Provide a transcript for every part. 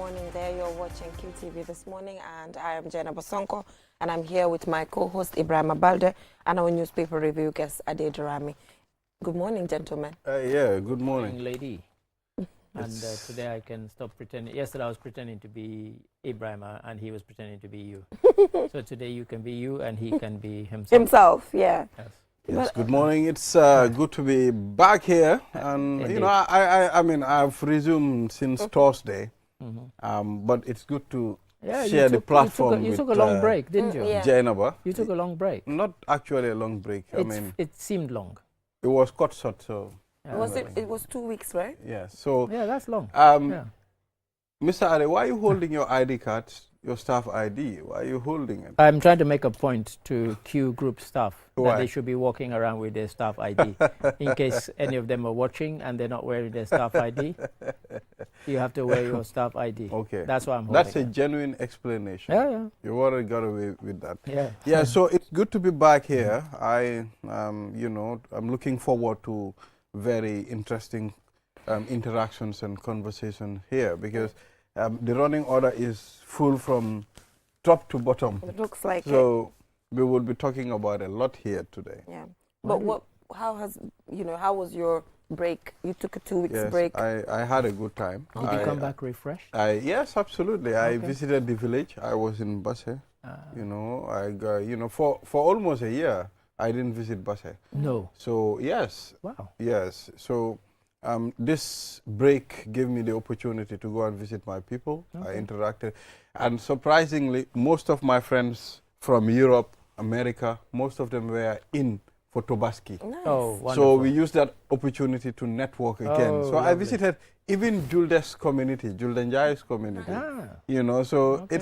morning there. You're watching QTV This Morning, and I am Jenna Bosonko, and I'm here with my co-host Ibrahim Abalde and our newspaper review guest Ade Durami. Good morning, gentlemen. Yeah, good morning. Lady. And today I can stop pretending. Yesterday I was pretending to be Ibrahim and he was pretending to be you. So today you can be you and he can be himself. Yeah. Yes. Yes, good morning. It's good to be back here, and Indeed. you know, I mean, I've resumed since Thursday, but it's good to share the platform. You took a long break, didn't you? Yeah. Jainaba. You took a long break. Not actually a long break. I mean, It seemed long. it was cut short, so Yeah, It was 2 weeks, right? yeah. So, Yeah, that's long. Mr. Ade, why are you holding your ID cards, your staff ID? Why are you holding it? I'm trying to make a point to Q Group staff Why? that they should be walking around with their staff ID. In case any of them are watching and they're not wearing their staff ID, you have to wear your staff ID. Okay, That's why I'm holding that's a it. genuine explanation. Yeah, You already got away with that. yeah. Yeah, so it's good to be back here. You know, I'm looking forward to very interesting interactions and conversation here because the running order is full from top to bottom. It looks like it. So we will be talking about a lot here today. Yeah. But how was your break? You took a 2 weeks Yes, break. I had a good time. Did you come back refreshed? Yes, absolutely. I Okay. visited the village. I was in Basse. You know, I got, you know, for almost a year, I didn't visit Basse. No. So yes, Wow. yes. So this break gave me the opportunity to go and visit my people. I interacted. And surprisingly, most of my friends from Europe, America, most of them were in for Tobaski. Nice. Oh, wonderful. So we used that opportunity to network again. Oh, So I lovely. visited even Juldes community, Juldenjai's community. Ah. You know, so Okay.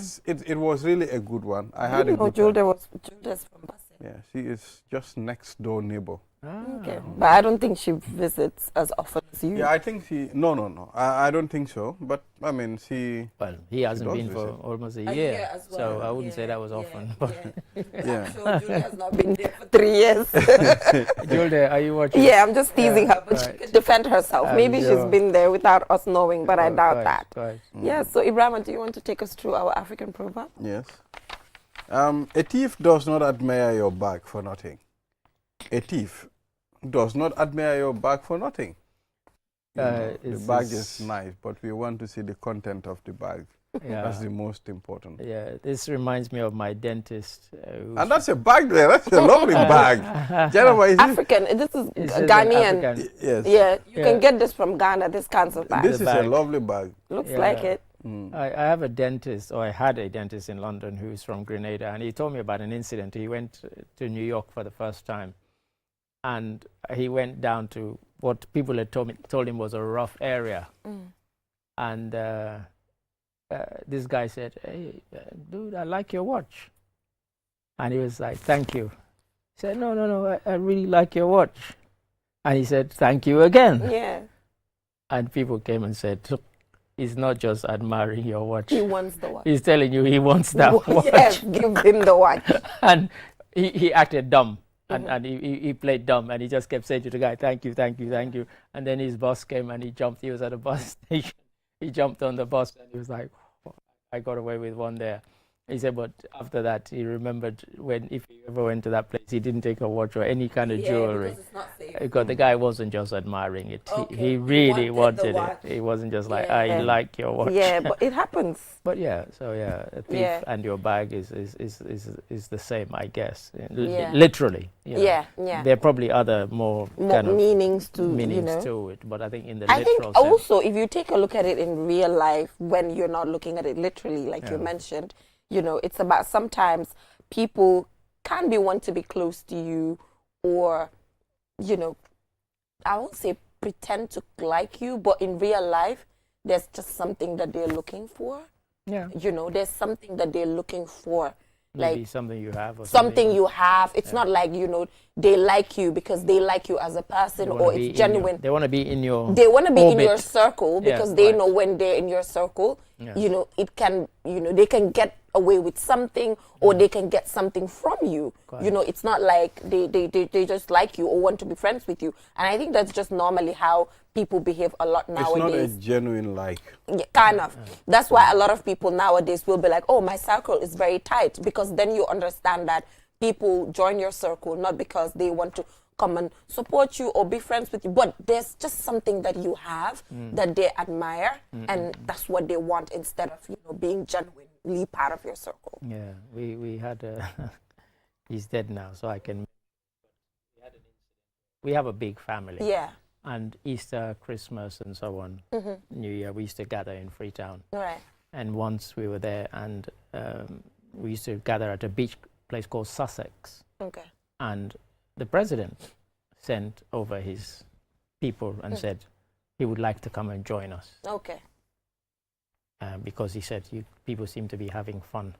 it was really a good one. I I had a didn't know good time. Julda's from Basse. Yeah, she is just next door neighbor. Okay. But I don't think she visits as often as you. Yeah, I think she. No. I don't think so. But I mean, she. Well, he hasn't does been for visit. almost a A year, year as so well. I wouldn't say that was often. But Yeah. I'm sure Julia has not been there for 3 years. Julde, are you watching? Yeah, I'm just teasing her, but she right. could defend herself. I'm Maybe she's sure. been there without us knowing, but I doubt Quite, that. quite. Yeah, so Ibrahim, do you want to take us through our African proverb? Yes. A thief does not admire your bag for nothing. A thief does not admire your bag for nothing. You know, the it's- bag it's- is nice, but we want to see the content of the bag. Yeah. That's the most important. Yeah, this reminds me of my dentist. And that's a bag there. That's a lovely bag. Jennifer, is it? African, this is This is an Ghanaian. African- Yes. Yeah, you Yeah. can get this from Ghana, this kinds of bag. This The is a bag. lovely bag. Looks Yeah. like it. I have a dentist, or I had a dentist in London who's from Grenada, and he told me about an incident. He went to New York for the first time, and he went down to what people had told him was a rough area. And this guy said, "Hey, dude, I like your watch." And he was like, "Thank you." He said, No, I really like your watch." And he said, "Thank you again." Yeah, And people came and said, "Look, he's not just admiring your watch. he wants the watch. He's telling you he wants that watch." Yes, give him the watch. And he acted dumb. And he played dumb, and he just kept saying to the guy, "Thank you, thank you, thank you." And then his boss came and he jumped. He was at a bus station. He jumped on the bus and he was like, "I got away with one there." He said, but after that, he remembered if he ever went to that place, he didn't take a watch or any kind of jewelry. because it's not safe. Because the guy wasn't just admiring it. Okay, He he really wanted the wanted watch. it. He wasn't just like, Yeah. "I like your watch." Yeah, but it happens. But yeah, so yeah, a thief Yeah. and your bag is the same, I guess. Yeah. Literally. You know. Yeah. There are probably other more More kind of meanings to, meanings you know. to it, but I think in the I think literal sense. also if you take a look at it in real life, when you're not looking at it literally, like you Yeah. mentioned, you know, it's about sometimes people can want to be close to you, or, you know, I won't say pretend to like you, but in real life, there's just something that they're looking for. Yeah, You know, there's something that they're looking for. maybe Like something you have or something you have. It's Yeah. not like, you know, they like you because they like you as a person, They wanna or be it's in your- genuine. they want to be in your They want to be in your orbit. circle Yeah, because they right. know when they're in your circle, Yes. you know, it can, you know, they can get away with something or they can get something from you. Correct. You know, it's not like they just like you or want to be friends with you. And I think that's just normally how people behave a lot It's not a nowadays. genuine like. Yeah, kind of. That's why a lot of people nowadays will be like, oh, my circle is very tight, because then you understand that people join your circle not because they want to come and support you or be friends with you, but there's just something that you have that they admire, and that's what they want, instead of, you know, being genuinely part of your circle. Yeah, we had he's dead now, so I can. We have a big family. Yeah. And Easter, Christmas, and so on, New Year, we used to gather in Freetown. Right. And once we were there, and we used to gather at a beach place called Sussex. Okay. And the president sent over his people and said he would like to come and join us, Okay. because he said people seem to be having fun.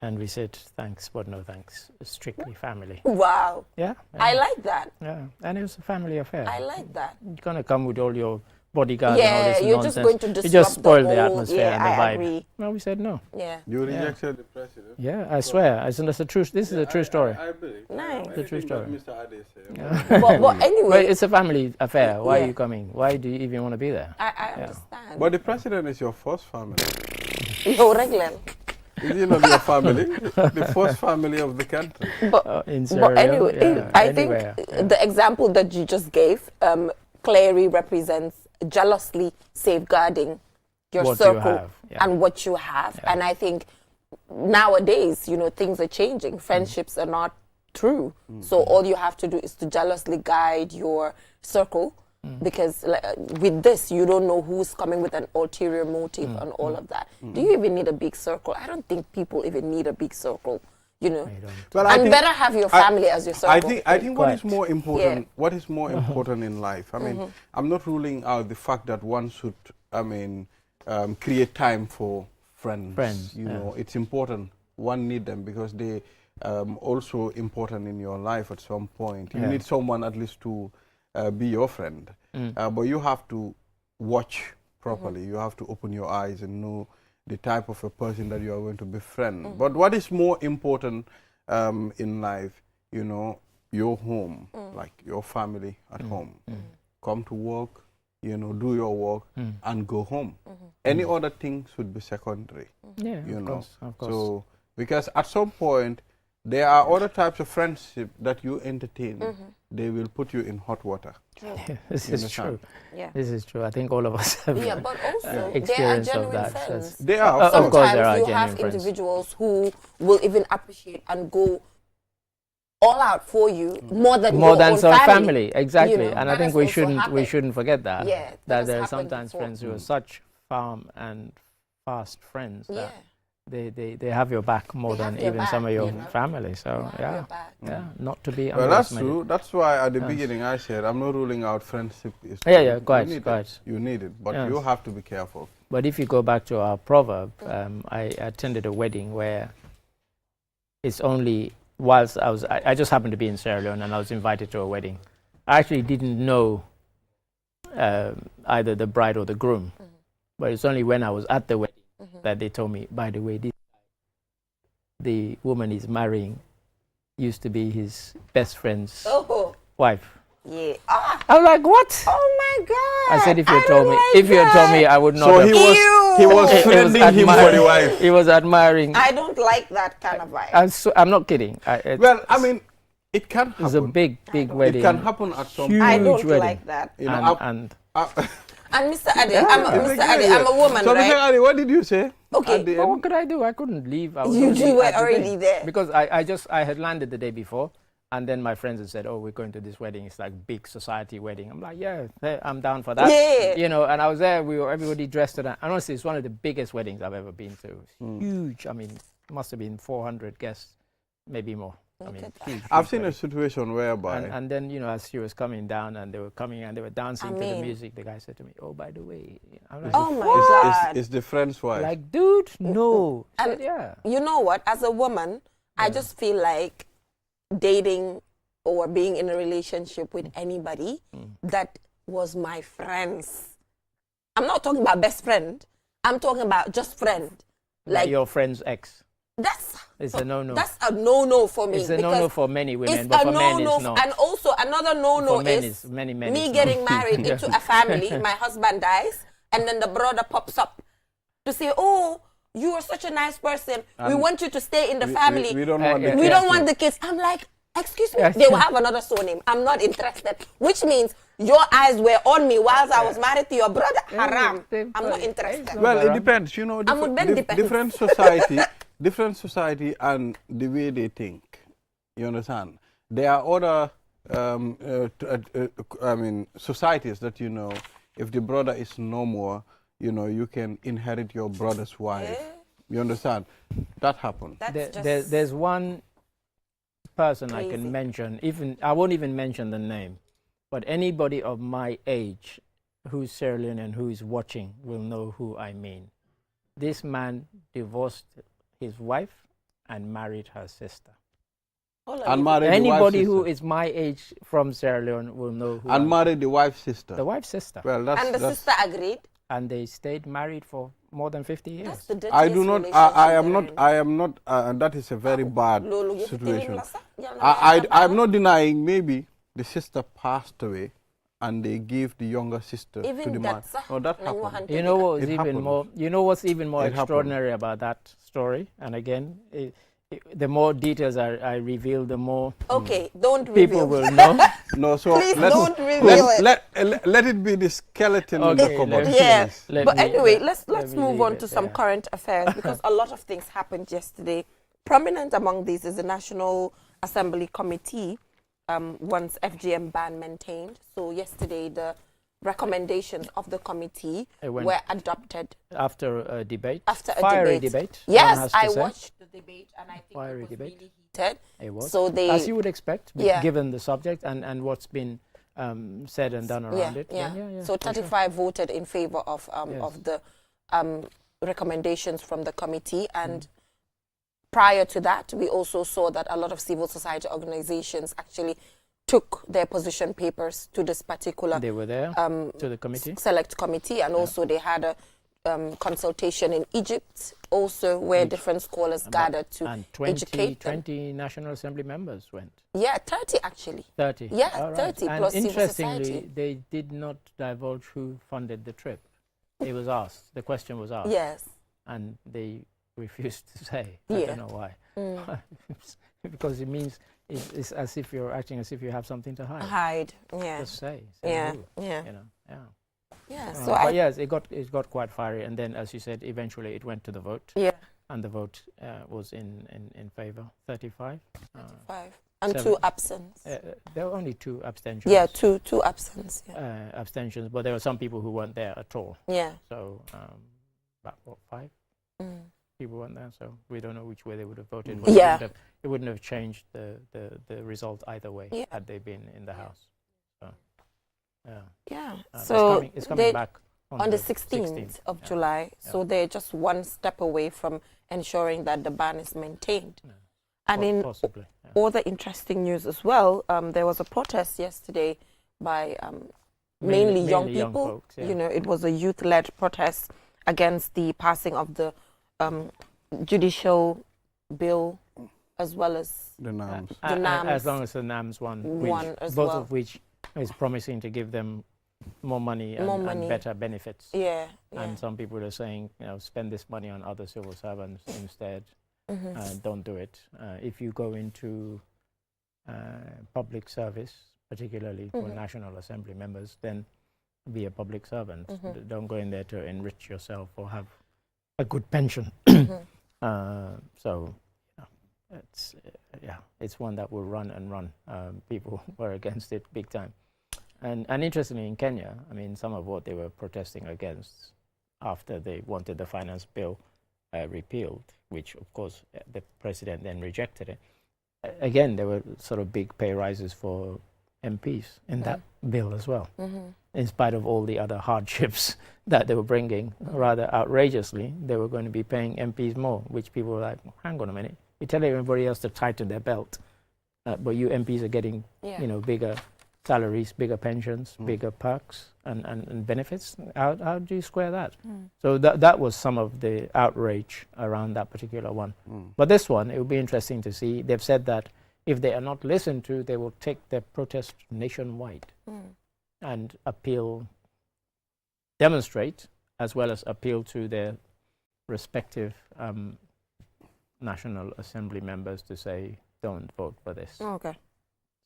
And we said thanks, but no thanks. Strictly family. Wow. Yeah. I like that. Yeah, and it was a family affair. I like that. You're gonna come with all your bodyguards and all Yeah, this you're nonsense. just going to disrupt you just spoil the whole- atmosphere yeah, and the I vibe. agree. No, we said no. Yeah. You Yeah. rejected the president. Yeah, I swear. That's a true. This is a true story. I believe. Nice. The true story. Mr. Ade said. Yeah. but But anyway, it's a family affair. Why Yeah. are you coming? Why do you even want to be there? I Yeah. understand. But the president is your first family. No, regular. Is he not your family? The first family of the country. In Sierra But anyway, Leone, yeah, I anywhere, think yeah. the example that you just gave clearly represents jealously safeguarding your What you circle have, yeah. and what you have. Yeah. And I think nowadays, you know, things are changing. Friendships are not true. So all you have to do is to jealously guide your circle. Because with this, you don't know who's coming with an ulterior motive and all of that. Do you even need a big circle? I don't think people even need a big circle, you know. I don't. Well, I And think- better have your family as your circle. I think what is Quite. more important. Yeah. What is more important in life? I mean, I'm not ruling out the fact that one should. I mean, create time for friends. Friends, You yeah. know, it's important. One need them because they also important in your life at some point. You Yeah. need someone at least to be your friend. But you have to watch properly. You have to open your eyes and know the type of a person that you are going to befriend. But what is more important in life, you know, your home, like your family at home. Come to work, you know, do your work and go home. Any other thing should be secondary, Yeah, you of know. course, of course. So, because at some point, there are other types of friendship that you entertain. They will put you in hot water. This You is true. understand? Yeah. This is true. I think all of us have Yeah, but also they are experience of genuine that. friends. They are, Of of course course. there are Sometimes you genuine have friends. individuals who will even appreciate and go all out for you more than more your than own some family. family, exactly. You know, and I that think has we also shouldn't happened. forget that. Yeah, that that has there are happened sometimes before. friends who are such firm and fast friends Yeah. that they have your back more They than have your even back, some of your you know. family. So They have yeah, your back. yeah, not to be Well, that's underestimated. true. That's why at the Yes. beginning I said I'm not ruling out friendship. Is Yeah, good. yeah, quite, You need quite. it. You need it, but Yes. you have to be careful. But if you go back to our proverb, I attended a wedding where it's only whilst I just happened to be in Sierra Leone and I was invited to a wedding. I actually didn't know either the bride or the groom, but it's only when I was at the wedding that they told me, by the way, the woman he's marrying used to be his best friend's Oh, wife. yeah. Ah, I was like, what? oh my God. I said, if you don't told me, like if you had told me, that. I would not So have. he was He was friending him for admiring- the wife. He was admiring. I don't like that kind of vibe. I'm not kidding. Well, I mean, it can it's a happen. big It wedding. can happen at some Huge point. I don't wedding. like that. You know, and And Mr. Ade, Mr. Yeah. Ade, I'm a woman, So, right? Mr. Ade, what did you say? Okay. At the but what end? could I do? I couldn't leave. I was You already were at the already thing. there. Because I had landed the day before, and then my friends had said, "Oh, we're going to this wedding. It's like big society wedding." I'm like, "Yeah, I'm down for that." Yeah. You know, and I was there. Everybody dressed to that. And honestly, it's one of the biggest weddings I've ever been to. It's huge. I mean, it must have been 400 guests, maybe more. I Look mean, at that. huge I've seen a wedding. situation whereby And then, you know, as she was coming down and they were coming and they were dancing I to the mean- music, the guy said to me, "Oh, by the way," I'm like, Oh my it's, God. it's the friend's wife. like, dude, no. I And said, yeah. You know what? As a woman, I just feel like dating or being in a relationship with anybody that was my friends. I'm not talking about best friend. I'm talking about just friend. Like Like your friend's ex. that's It's a no-no. that's a no for me. It's a because no-no for many women, it's but a for men no-no. it's not. And also another no-no For men is many men me it's getting not. married into a family. My husband dies, and then the brother pops up to say, "Oh, you are such a nice person. We want you to stay in the family. We don't Uh, want yeah, the We kids don't to- want the kids." I'm like, excuse me, Yes. they will have another surname. I'm not interested. Which means your eyes were on me whilst I was married to your brother. Haram. I'm not interested. Well, it Haram. depends. You know, would then depends. different society, different society, and the way they think. You understand? There are other, I mean, societies that you know. If the brother is no more, you know, you can inherit your brother's wife. Yeah. You understand? That happened. That's just There's one person I crazy. can mention. Even I won't even mention the name, but anybody of my age who's Sierra Leone and who is watching will know who I mean. This man divorced his wife and married her sister. Hold on, And you- married the wife's Anybody who sister. is my age from Sierra Leone will know who And I'm- married the wife's sister. the wife's sister. Well, that's and the that's, sister agreed. And they stayed married for more than 50 That's years. the dirtiest I do not. relationship I am they're not. in. I am not. And that is a very bad Lolo, you situation. think him, I am not denying. Maybe the sister passed away, and they gave the younger sister to the Even man. that, sir. No, that Nang happened. wahan You know what was It even happened. more? You know what's even more It happened. extraordinary about that story? And again, the more details I reveal, the more Okay, don't people reveal. will know. No, so Please let's, don't reveal it. let it be the skeleton in the Okay, cupboard. let- Yeah, please. Let but me- anyway, let- let's let me move leave on it to some there. current affairs because a lot of things happened yesterday. Prominent among these is the National Assembly Committee, once FGM ban maintained. So yesterday, the recommendations of the committee It went- were adopted After a debate, after a fiery debate. one Yes, has to I say. watched the debate and I think Fiery it was debate. really heated. It was. So they, As you would expect, Yeah. given the subject and what's been said and done around it. yeah. Then So for sure. 35 voted in favor of Yes. the recommendations from the committee, and prior to that, we also saw that a lot of civil society organizations actually took their position papers to this particular They were there to the committee. select committee, and also they had a consultation in Egypt, also where different scholars gathered to And educate them. 20 National Assembly members went. Yeah, 30 actually. 30. Yeah, All right. 30 and plus civil interestingly, society. they did not divulge who funded the trip. It was asked. The question was asked. Yes. And they refused to say. I Yeah. don't know why. Because it means it's as if you're acting as if you have something to hide. Hide. Yeah. Just say Yeah. who, Yeah. you know. Yeah. Yeah. So So I. but yes, it got quite fiery, and then, as you said, eventually it went to the vote, Yeah. and the vote was in favor, 35. 5 and Seven. 2 absence. There were only 2 abstentions. Yeah, two absence. Yeah. Abstentions, but there were some people who weren't there at all. Yeah. So about what, 5 Mm. people weren't there. So we don't know which way they would have voted. Mm. But Yeah. it wouldn't have changed the result either way Yeah. had they been in the house. So yeah. Yeah. It's So coming they, back on the 16th of yeah. July. Yeah. So they're just one step away from ensuring that the ban is maintained. Yeah. And in Possibly. Yeah. other interesting news as well, there was a protest yesterday by mainly young people. folks, yeah. You know, it was a youth-led protest against the passing of the judicial bill, as well as The NAMs. The As NAMs long as the NAMs won, won as both well. of which is promising to give them more money and, More and money. better benefits. yeah. And some people are saying, spend this money on other civil servants instead. Mhm. Don't do it. If you go into public service, particularly for Mhm. National Assembly members, then be a public servant. Mhm. Don't go in there to enrich yourself or have a good pension. Mhm. So, it's one that will run and run. People were against it big time. And interestingly, in Kenya, I mean, some of what they were protesting against after they wanted the finance bill repealed, which of course the president then rejected it. Again, there were sort of big pay rises for MPs in that bill as well, Mhm. in spite of all the other hardships that they were bringing. Rather outrageously, they were going to be paying MPs more, which people were like, hang on a minute, you tell everybody else to tighten their belt, but you MPs are getting Yeah. bigger salaries, bigger pensions, bigger perks and benefits. How do you square that? So that was some of the outrage around that particular one. But this one, it will be interesting to see. They've said that if they are not listened to, they will take their protest nationwide and appeal, demonstrate, as well as appeal to their respective National Assembly members to say, don't vote for this. Okay.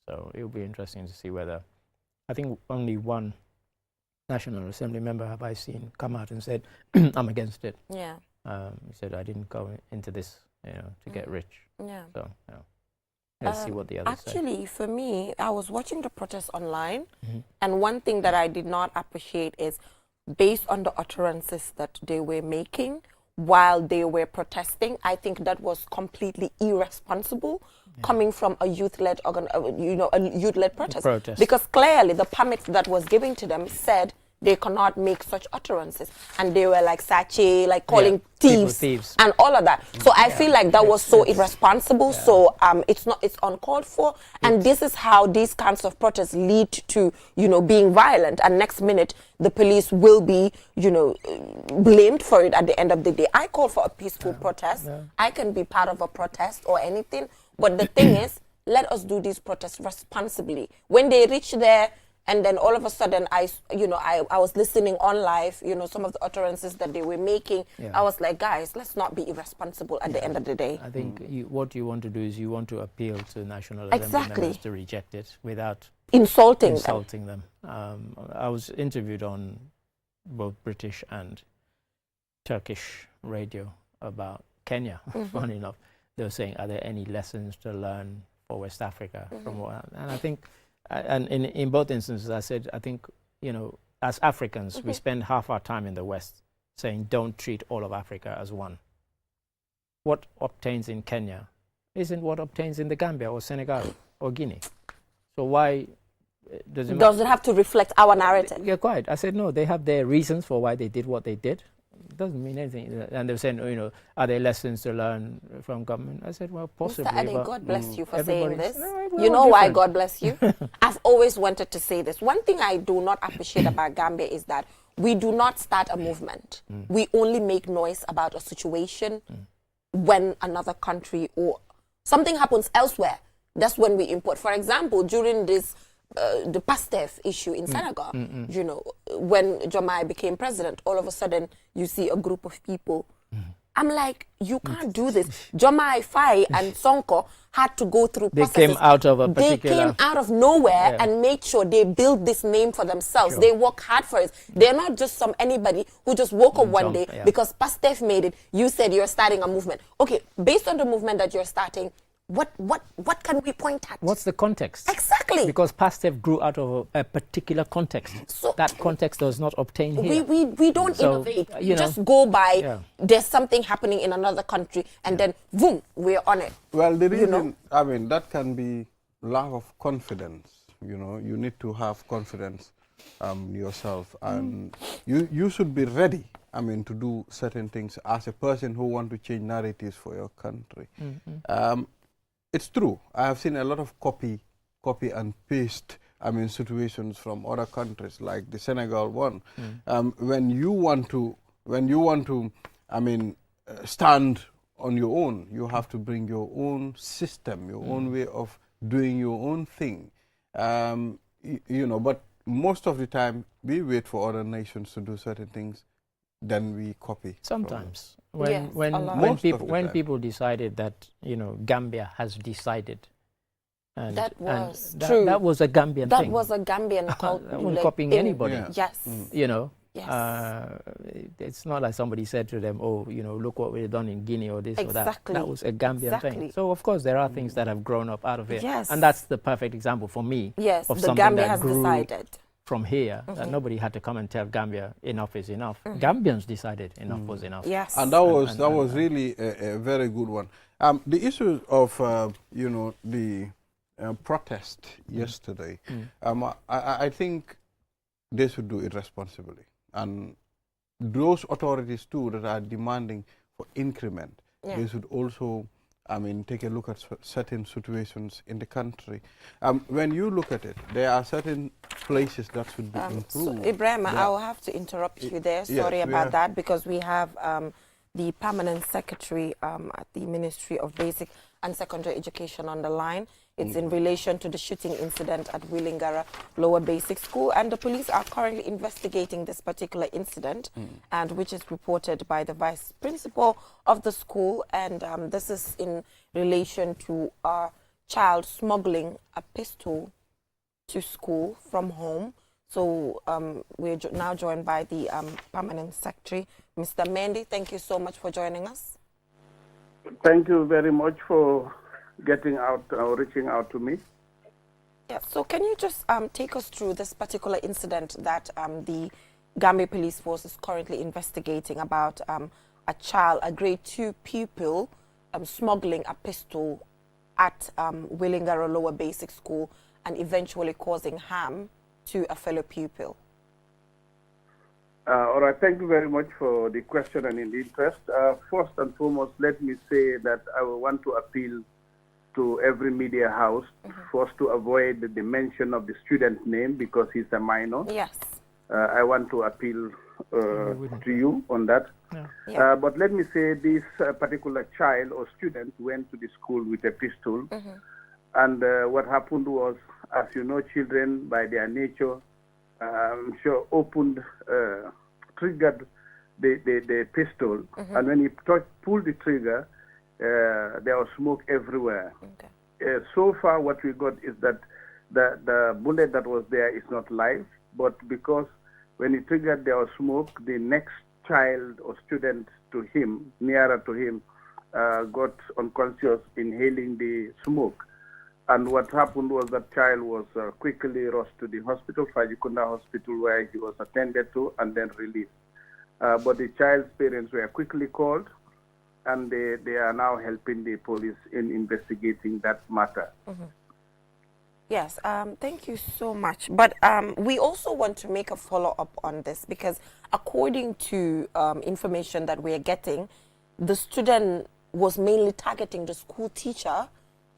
So it will be interesting to see whether, I think only one National Assembly member have I seen come out and said, I'm against it. Yeah. He said, I didn't go into this, to get rich. Yeah. So, let's see what the others say. Actually, for me, I was watching the protest online, and one thing that I did not appreciate is, based on the utterances that they were making while they were protesting, I think that was completely irresponsible coming from a youth-led protest. Because clearly the permit that was given to them said they cannot make such utterances, and they were like Sache, like calling thieves and all of that. So I feel like that was so irresponsible. So it's uncalled for, and this is how these kinds of protests lead to being violent, and next minute the police will be blamed for it at the end of the day. I call for a peaceful protest. I can be part of a protest or anything, but the thing is, let us do these protests responsibly. When they reach there, and then all of a sudden, I was listening on live, some of the utterances that they were making. I was like, guys, let's not be irresponsible at the end of the day. I think what you want to do is you want to appeal to National Assembly members to reject it without insulting them. I was interviewed on both British and Turkish radio about Kenya. Funny enough, they were saying, are there any lessons to learn for West Africa from what? And I think, and in both instances, I said, I think, as Africans, we spend half our time in the West saying, don't treat all of Africa as one. What obtains in Kenya isn't what obtains in the Gambia or Senegal or Guinea. So why does it have to reflect our narrative? Yeah, quite. I said, no, they have their reasons for why they did what they did. It doesn't mean anything. And they were saying, are there lessons to learn from government? I said, well, possibly. Mr. Ade, God bless you for saying this. No, you know why God bless you? I've always wanted to say this. One thing I do not appreciate about Gambia is that we do not start a movement. We only make noise about a situation when another country or something happens elsewhere. That's when we import. For example, during this the Pastef issue in Senegal, when Diomaye became president, all of a sudden you see a group of people. I'm like, you can't do this. Diomaye Faye and Sonko had to go through processes. They came out of a particular... They came out of nowhere and made sure they built this name for themselves. Sure. They work hard for it. They're not just anybody who just woke up one day because Pastef made it. You said you're starting a movement. Okay, based on the movement that you're starting, what can we point at? What's the context? Exactly. Because Pastef grew out of a particular context. So that context does not obtain here. We don't innovate. You just go by, there's something happening in another country, and then, boom, we're on it. Well, the reason, I mean, that can be lack of confidence. You need to have confidence yourself, and you should be ready, to do certain things as a person who want to change narratives for your country. It's true. I have seen a lot of copy and paste, situations from other countries, like the Senegal one. When you want to, stand on your own, you have to bring your own system, your own way of doing your own thing. But most of the time, we wait for other nations to do certain things, then we copy. Sometimes. When people decided that, Gambia has decided. And that was true. That was a Gambian thing. That was a Gambian culture. That wasn't copying anybody. Yes. Yes. It's not like somebody said to them, look what we've done in Guinea or this or that. That was a Gambian thing. So, of course, there are things that have grown up out of it. Yes. And that's the perfect example for me of the something Gambia that has grew decided. From here, that nobody had to come and tell Gambia enough is enough. Gambians decided enough was enough. Yes. And that was really a very good one. The issue of, the protest yesterday, I think they should do it responsibly. And those authorities too that are demanding for increment, they should also I mean, take a look at certain situations in the country. When you look at it, there are certain places that should be improved. So Ibrahim, I will have to interrupt you there. Sorry about that, because we have the permanent secretary at the Ministry of Basic and Secondary Education on the line. It's in relation to the shooting incident at Willingara Lower Basic School, and the police are currently investigating this particular incident, and which is reported by the vice principal of the school, and this is in relation to a child smuggling a pistol to school from home. So we're now joined by the permanent secretary, Mr. Mendy. Thank you so much for joining us. Thank you very much for getting out or reaching out to me. Yeah, so can you just take us through this particular incident that the Gambia Police Force is currently investigating about a child, a grade 2 pupil, smuggling a pistol at Willingara Lower Basic School and eventually causing harm to a fellow pupil? All right, thank you very much for the question and in the interest. First and foremost, let me say that I want to appeal to every media house first to avoid the mention of the student's name because he's a minor. Yes. I want to appeal to you on that. Yeah. But let me say this particular child or student went to the school with a pistol. And what happened was, as you know, children by their nature, triggered the pistol. And when he pulled the trigger, there was smoke everywhere. Okay. So far, what we got is that the bullet that was there is not live, but because when he triggered there was smoke, the next child or student to him, nearer to him, got unconscious inhaling the smoke. And what happened was that child was quickly rushed to the hospital, Fajikunda Hospital, where he was attended to and then released. But the child's parents were quickly called, and they are now helping the police in investigating that matter. Yes, thank you so much. But we also want to make a follow-up on this because according to information that we are getting, the student was mainly targeting the school teacher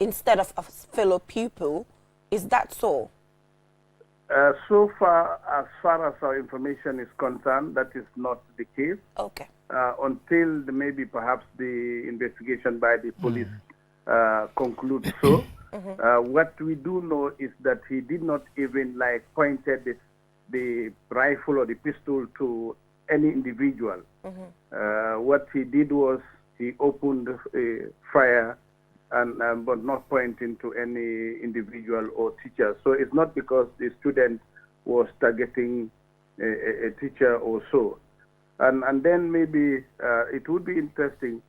instead of a fellow pupil. Is that so? So far as our information is concerned, that is not the case. Okay. Until maybe perhaps the investigation by the police concludes so. What we do know is that he did not even pointed the rifle or the pistol to any individual. What he did was he opened fire and but not pointing to any individual or teacher. So it's not because the student was targeting a teacher or so. And then maybe it would be interesting.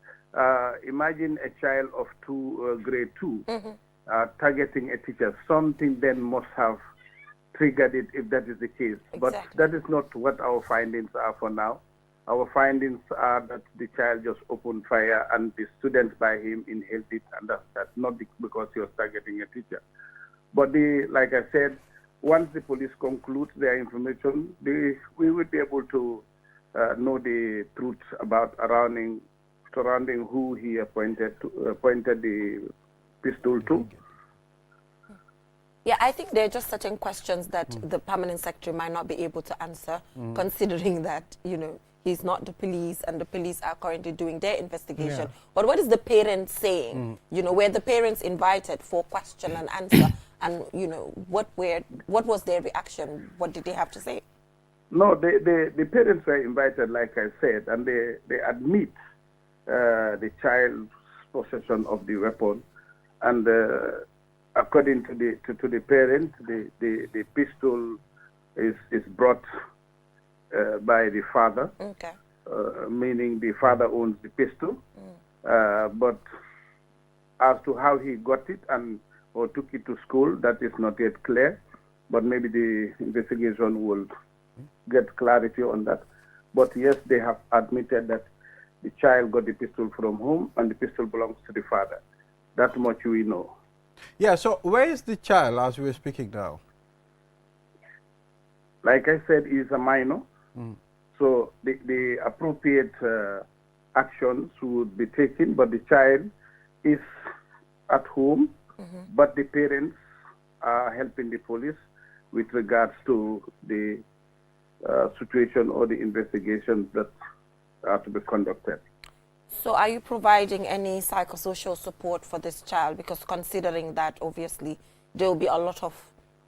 Imagine a child of grade 2 targeting a teacher. Something then must have triggered it if that is the case. Exactly. But that is not what our findings are for now. Our findings are that the child just opened fire and the students by him inhaled it, and that's not because he was targeting a teacher. But like I said, once the police conclude their information, we will be able to know the truth about surrounding who he pointed the pistol to. Yeah, I think there are just certain questions that the permanent secretary might not be able to answer, considering that, he's not the police and the police are currently doing their investigation. Yeah. But what is the parents saying? Were the parents invited for question and answer? And, what was their reaction? What did they have to say? No, the parents were invited, like I said, and they admit the child's possession of the weapon. And according to the parents, the pistol is brought by the father, Okay. Meaning the father owns the pistol. But as to how he got it or took it to school, that is not yet clear. But maybe the investigation will get clarity on that. But yes, they have admitted that the child got the pistol from home and the pistol belongs to the father. That much we know. Yeah, so where is the child as we're speaking now? Like I said, he's a minor. So the appropriate actions would be taken, but the child is at home, but the parents are helping the police with regards to the situation or the investigations that are to be conducted. So are you providing any psychosocial support for this child? Because considering that obviously there will be a lot of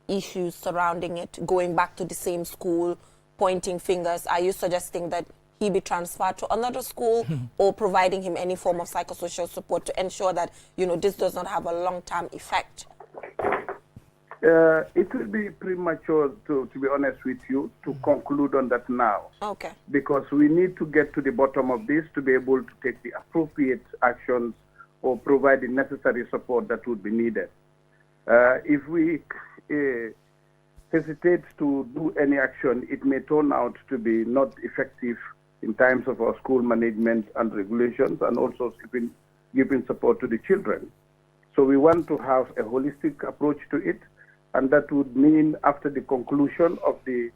issues surrounding it, going back to the same school, pointing fingers, are you suggesting that he be transferred to another school or providing him any form of psychosocial support to ensure that, you know, this does not have a long-term effect? It will be premature, to be honest with you, to conclude on that now. Okay. Because we need to get to the bottom of this to be able to take the appropriate actions or provide the necessary support that would be needed. If we hesitate to do any action, it may turn out to be not effective in terms of our school management and regulations, and also giving support to the children. So we want to have a holistic approach to it, and that would mean after the conclusion of the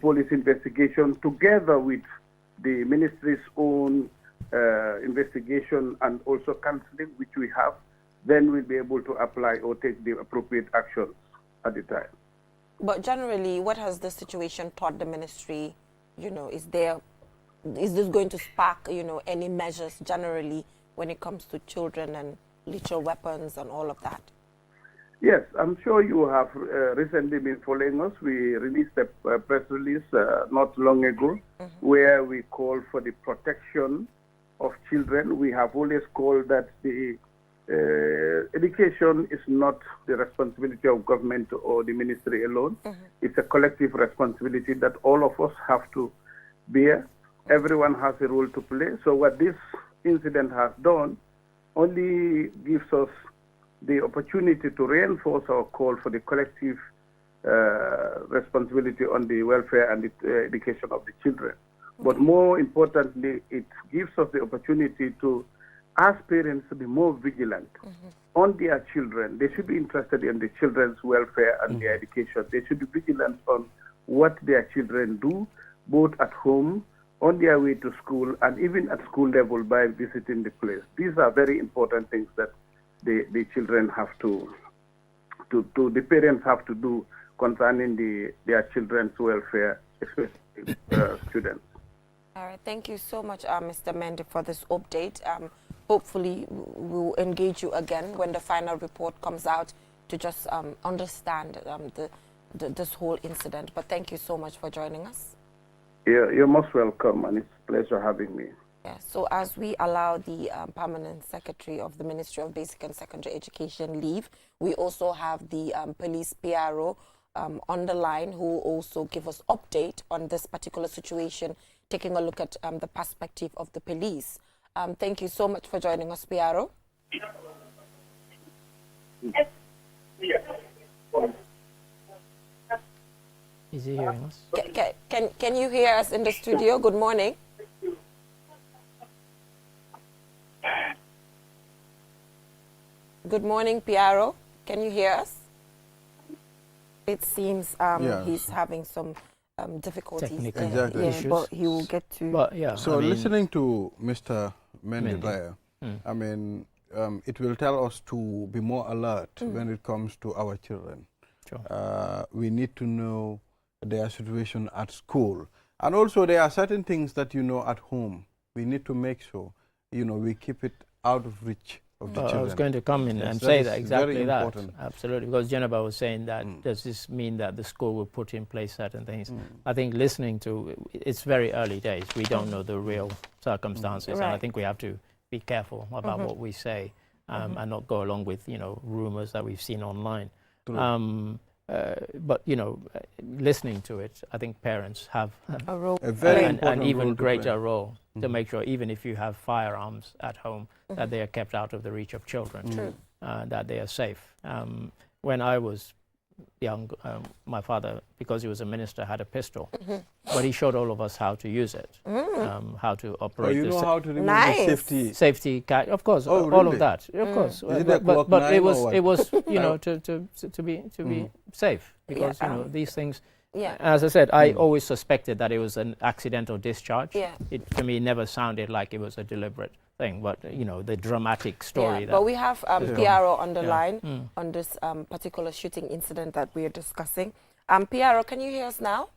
police investigation, together with the ministry's own investigation and also counseling, which we have, then we'll be able to apply or take the appropriate actions at the time. But generally, what has the situation taught the ministry? You know, is this going to spark, you know, any measures generally when it comes to children and lethal weapons and all of that? Yes, I'm sure you have recently been following us. We released a press release not long ago where we call for the protection of children. We have always called that the education is not the responsibility of government or the ministry alone. It's a collective responsibility that all of us have to bear. Everyone has a role to play. So what this incident has done only gives us the opportunity to reinforce our call for the collective responsibility on the welfare and the education of the children. But more importantly, it gives us the opportunity to ask parents to be more vigilant on their children. They should be interested in the children's welfare and their education. They should be vigilant on what their children do, both at home, on their way to school, and even at school level by visiting the place. These are very important things that the children have the parents have to do concerning their children's welfare, especially students. All right, thank you so much, Mr. Mendy, for this update. Hopefully, we'll engage you again when the final report comes out to just understand this whole incident. But thank you so much for joining us. Yeah, you're most welcome, and it's a pleasure having me. Yeah, so as we allow the Permanent Secretary of the Ministry of Basic and Secondary Education leave, we also have the police PRO on the line who will also give us update on this particular situation, taking a look at the perspective of the police. Thank you so much for joining us, PRO. Is he hearing us? Can you hear us in the studio? Good morning. Good morning, PRO. Can you hear us? It seems he's having some difficulties. Technical issues. But he will get to... But yeah, So listening to Mr. Mendy there, I mean, it will tell us to be more alert when it comes to our children. Sure. We need to know their situation at school. And also there are certain things that, you know, at home. We need to make sure, you know, we keep it out of reach of the children. I was going to come in and say that, exactly that. Absolutely, because Jennifer was saying that, does this mean that the school will put in place certain things? I think listening to, it's very early days. We don't know the real circumstances, and I think we have to be careful about what we say and not go along with, you know, rumors that we've seen online. But, you know, listening to it, I think parents have a role, a very an even greater role to make sure, even if you have firearms at home, that they are kept out of the reach of children, that they are safe. When I was young, my father, because he was a minister, had a pistol, but he showed all of us how to use it, how to operate. Oh, you know how to remove the safety, of course, oh, all really? of that, of course. Is it but it was, you know, to be safe, because you know these things. Yeah. As I said, I always suspected that it was an accidental discharge. Yeah. It to me never sounded like it was a deliberate thing, but you know, the dramatic story. Yeah, that but we have PRO on the Yeah. line on this particular shooting incident that we are discussing. PRO, can you hear us now?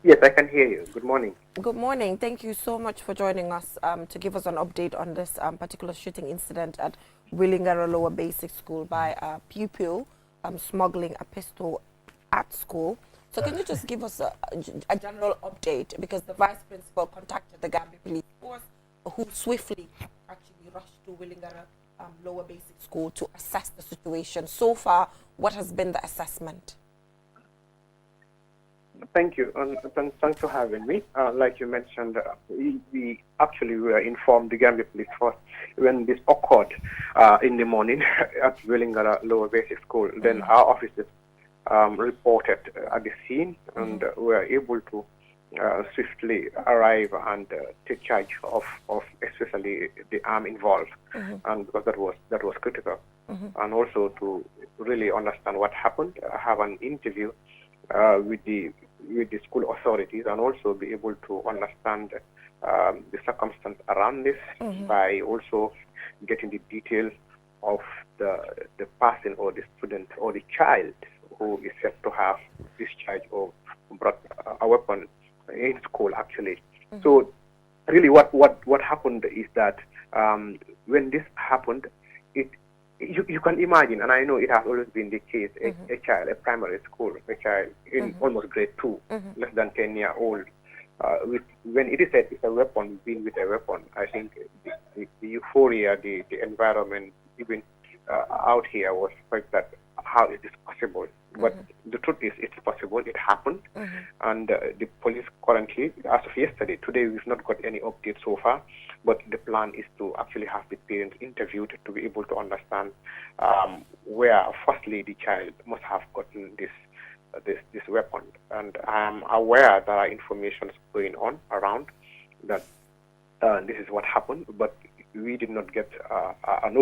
Yes, I can hear you. Good morning. Good morning. Thank you so much for joining us to give us an update on this particular shooting incident at Willingara Lower Basic School by a pupil smuggling a pistol at school. So can you just give us a general update, because the vice principal contacted the Gambia Police Force, who swiftly actually rushed to Willingara Lower Basic School to assess the situation. So far, what has been the assessment? Thank you, and thanks for having me. Like you mentioned, we actually were informed, the Gambia Police Force, when this occurred in the morning at Willingara Lower Basic School. Then our officers reported at the scene, and were able to swiftly arrive and take charge of especially the arm involved, and because that was critical, and also to really understand what happened, have an interview with the school authorities, and also be able to understand the circumstance around this by also getting the details of the person or the student or the child who is said to have discharged or brought a weapon in school actually. So really what happened is that when this happened, you can imagine, and I know it has always been the case, a child, a primary school, a child in almost grade 2, less than 10-year-old, when it is said it's a weapon, being with a weapon, I think the euphoria, the environment, even out here was like that, how is this possible? But the truth is, it's possible, it happened, and the police currently, as of yesterday, today we've not got any update so far, but the plan is to actually have the parents interviewed to be able to understand where, firstly, the child must have gotten this weapon. And I am aware there are information going on around that this is what happened, but we did not get an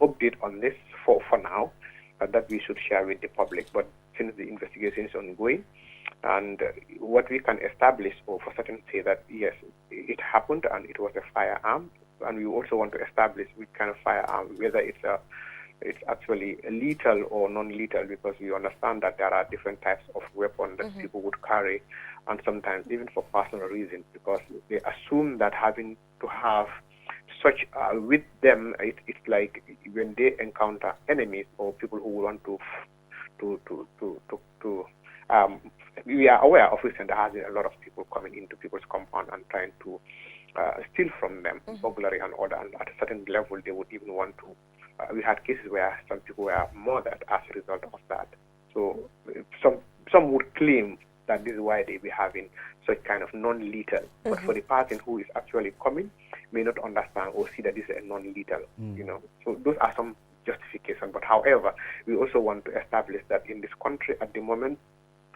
update on this for now that we should share with the public. But since the investigation is ongoing, and what we can establish or for certain say that yes, it happened and it was a firearm, and we also want to establish which kind of firearm, whether it's actually lethal or non-lethal, because we understand that there are different types of weapons that people would carry, and sometimes even for personal reasons, because they assume that having to have such with them, it's like when they encounter enemies or people who want to we are aware of recent there has been a lot of people coming into people's compound and trying to steal from them, burglary and order, and at a certain level they would even want to. We had cases where some people were murdered as a result of that. So some would claim that this is why they be having such kind of non-lethal. But for the person who is actually coming, may not understand or see that this is a non-lethal. You know, so those are some justifications. But however, we also want to establish that in this country at the moment,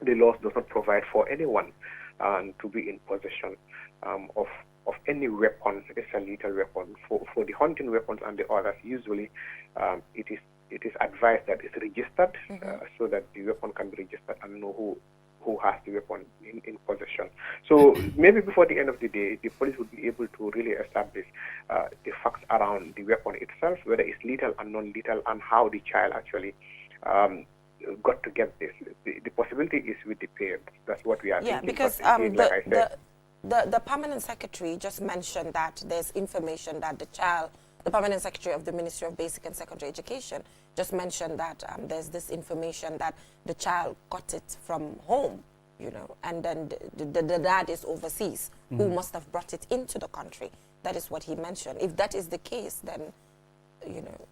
the laws does not provide for anyone to be in possession of any weapon. It's a lethal weapon. For the hunting weapons and the others, usually it is advised that it's registered so that the weapon can be registered and know who has the weapon in possession. So maybe before the end of the day, the police would be able to really establish the facts around the weapon itself, whether it's lethal and non-lethal, and how the child actually got to get this. The possibility is with the parents. That's what we are thinking. Yeah, because again, like I said, the permanent secretary just mentioned that there's information that the permanent secretary of the Ministry of Basic and Secondary Education just mentioned that there's this information that the child got it from home, you know, and then the dad is overseas, who must have brought it into the country. That is what he mentioned. If that is the case, then, you know,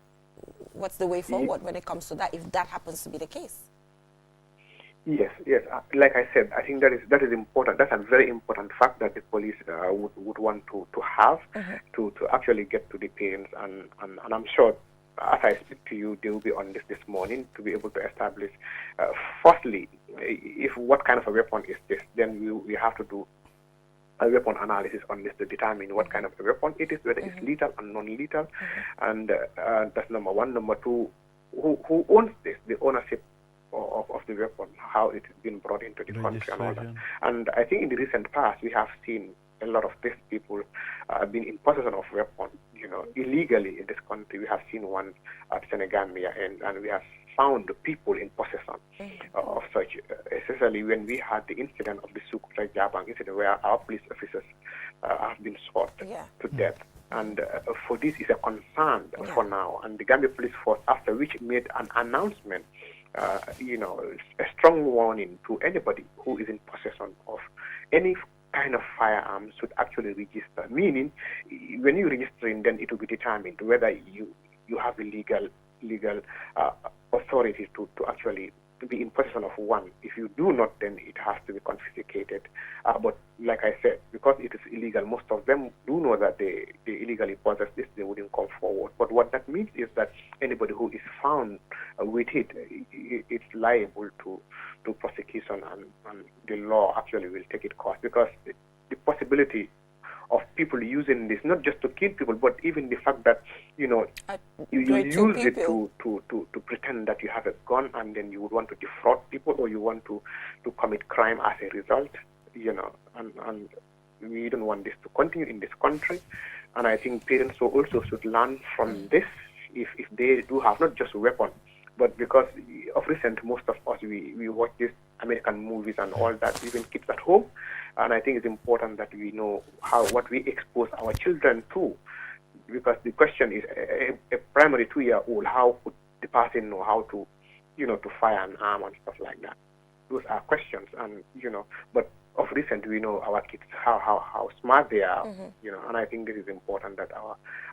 what's the way forward when it comes to that, if that happens to be the case? Yes. Like I said, I think that is important. That's a very important fact that the police would want to have to actually get to the parents, and I'm sure as I speak to you, they will be on this morning to be able to establish. Firstly, if what kind of a weapon is this, then we have to do a weapon analysis on this to determine what kind of a weapon it is, whether it's lethal and non-lethal, and that's number one. Number two, who owns this, the ownership of the weapon, how it has been brought into the country and all that. And I think in the recent past, we have seen a lot of these people being in possession of weapons illegally in this country. We have seen one at Senegambia, and we have found people in possession of such, especially when we had the incident of the Sukuta Jabang incident where our police officers have been shot to death. And for this is a concern for now. And the Gambia Police Force, after which made an announcement, a strong warning to anybody who is in possession of any kind of firearm should actually register. Meaning, when you register, then it will be determined whether you have the legal authority to actually be in possession of one. If you do not, then it has to be confiscated. But like I said, because it is illegal, most of them do know that they illegally possess this, they wouldn't come forward. But what that means is that anybody who is found with it, it's liable to prosecution, and the law actually will take its course, because the possibility of people using this, not just to kill people, but even the fact that, you use it to pretend that you have a gun, and then you would want to defraud people, or you want to commit crime as a result, and we don't want this to continue in this country. And I think parents also should learn from this, if they do have not just a weapon, but because of recent, most of us, we watch these American movies and all that, even kids at home. And I think it's important that we know what we expose our children to, because the question is, a primary 2-year-old, how could the person know how to, to fire an arm and stuff like that? Those are questions, and but of recent we know our kids how smart they are, and I think this is important that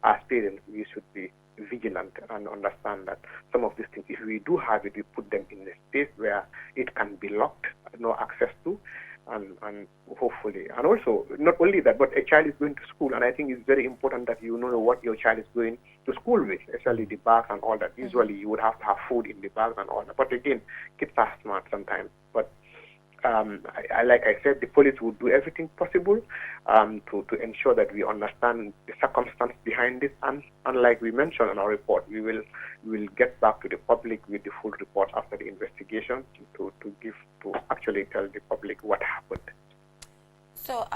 as parents we should be vigilant and understand that some of these things, if we do have it, we put them in a space where it can be locked, no access to. And hopefully, and also not only that, but a child is going to school, and I think it's very important that you know what your child is going to school with, especially the bags and all that. Usually you would have to have food in the bags and all that, but again, kids are smart sometimes. But like I said, the police will do everything possible to ensure that we understand the circumstance behind this, and like we mentioned in our report, we will get back to the public with the full report after the investigation to actually tell the public what happened. So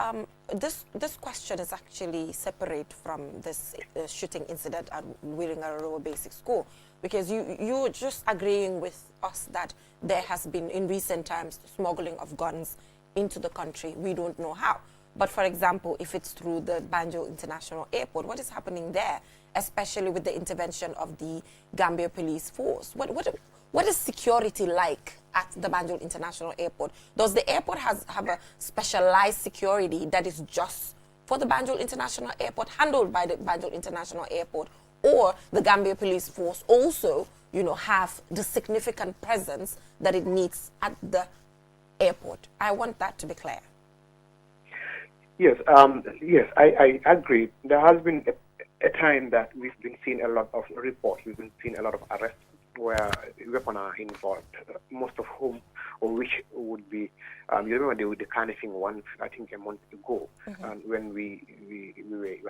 this question is actually separate from this shooting incident at Wiringara Basic School, because you're just agreeing with us that there has been in recent times smuggling of guns into the country. We don't know how. But for example, if it's through the Banjul International Airport, what is happening there, especially with the intervention of the Gambia Police Force? What is security like at the Banjul International Airport? Does the airport have a specialized security that is just for the Banjul International Airport, handled by the Banjul International Airport, or the Gambia Police Force also, have the significant presence that it needs at the airport? I want that to be clear. Yes, I agree. There has been a time that we've been seeing a lot of reports, we've been seeing a lot of arrests where weapons are involved, most of whom, or which would be, you remember the Carnifing one, I think a month ago, and when we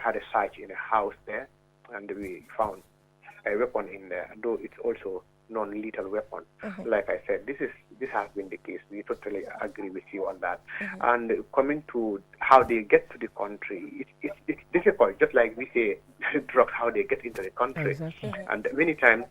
had a search in a house there, and we found a weapon in there, though it's also non-lethal weapon. Like I said, this has been the case. We totally agree with you on that. And coming to how they get to the country, it's difficult. Just like we say drugs, how they get into the country, Exactly. and many times.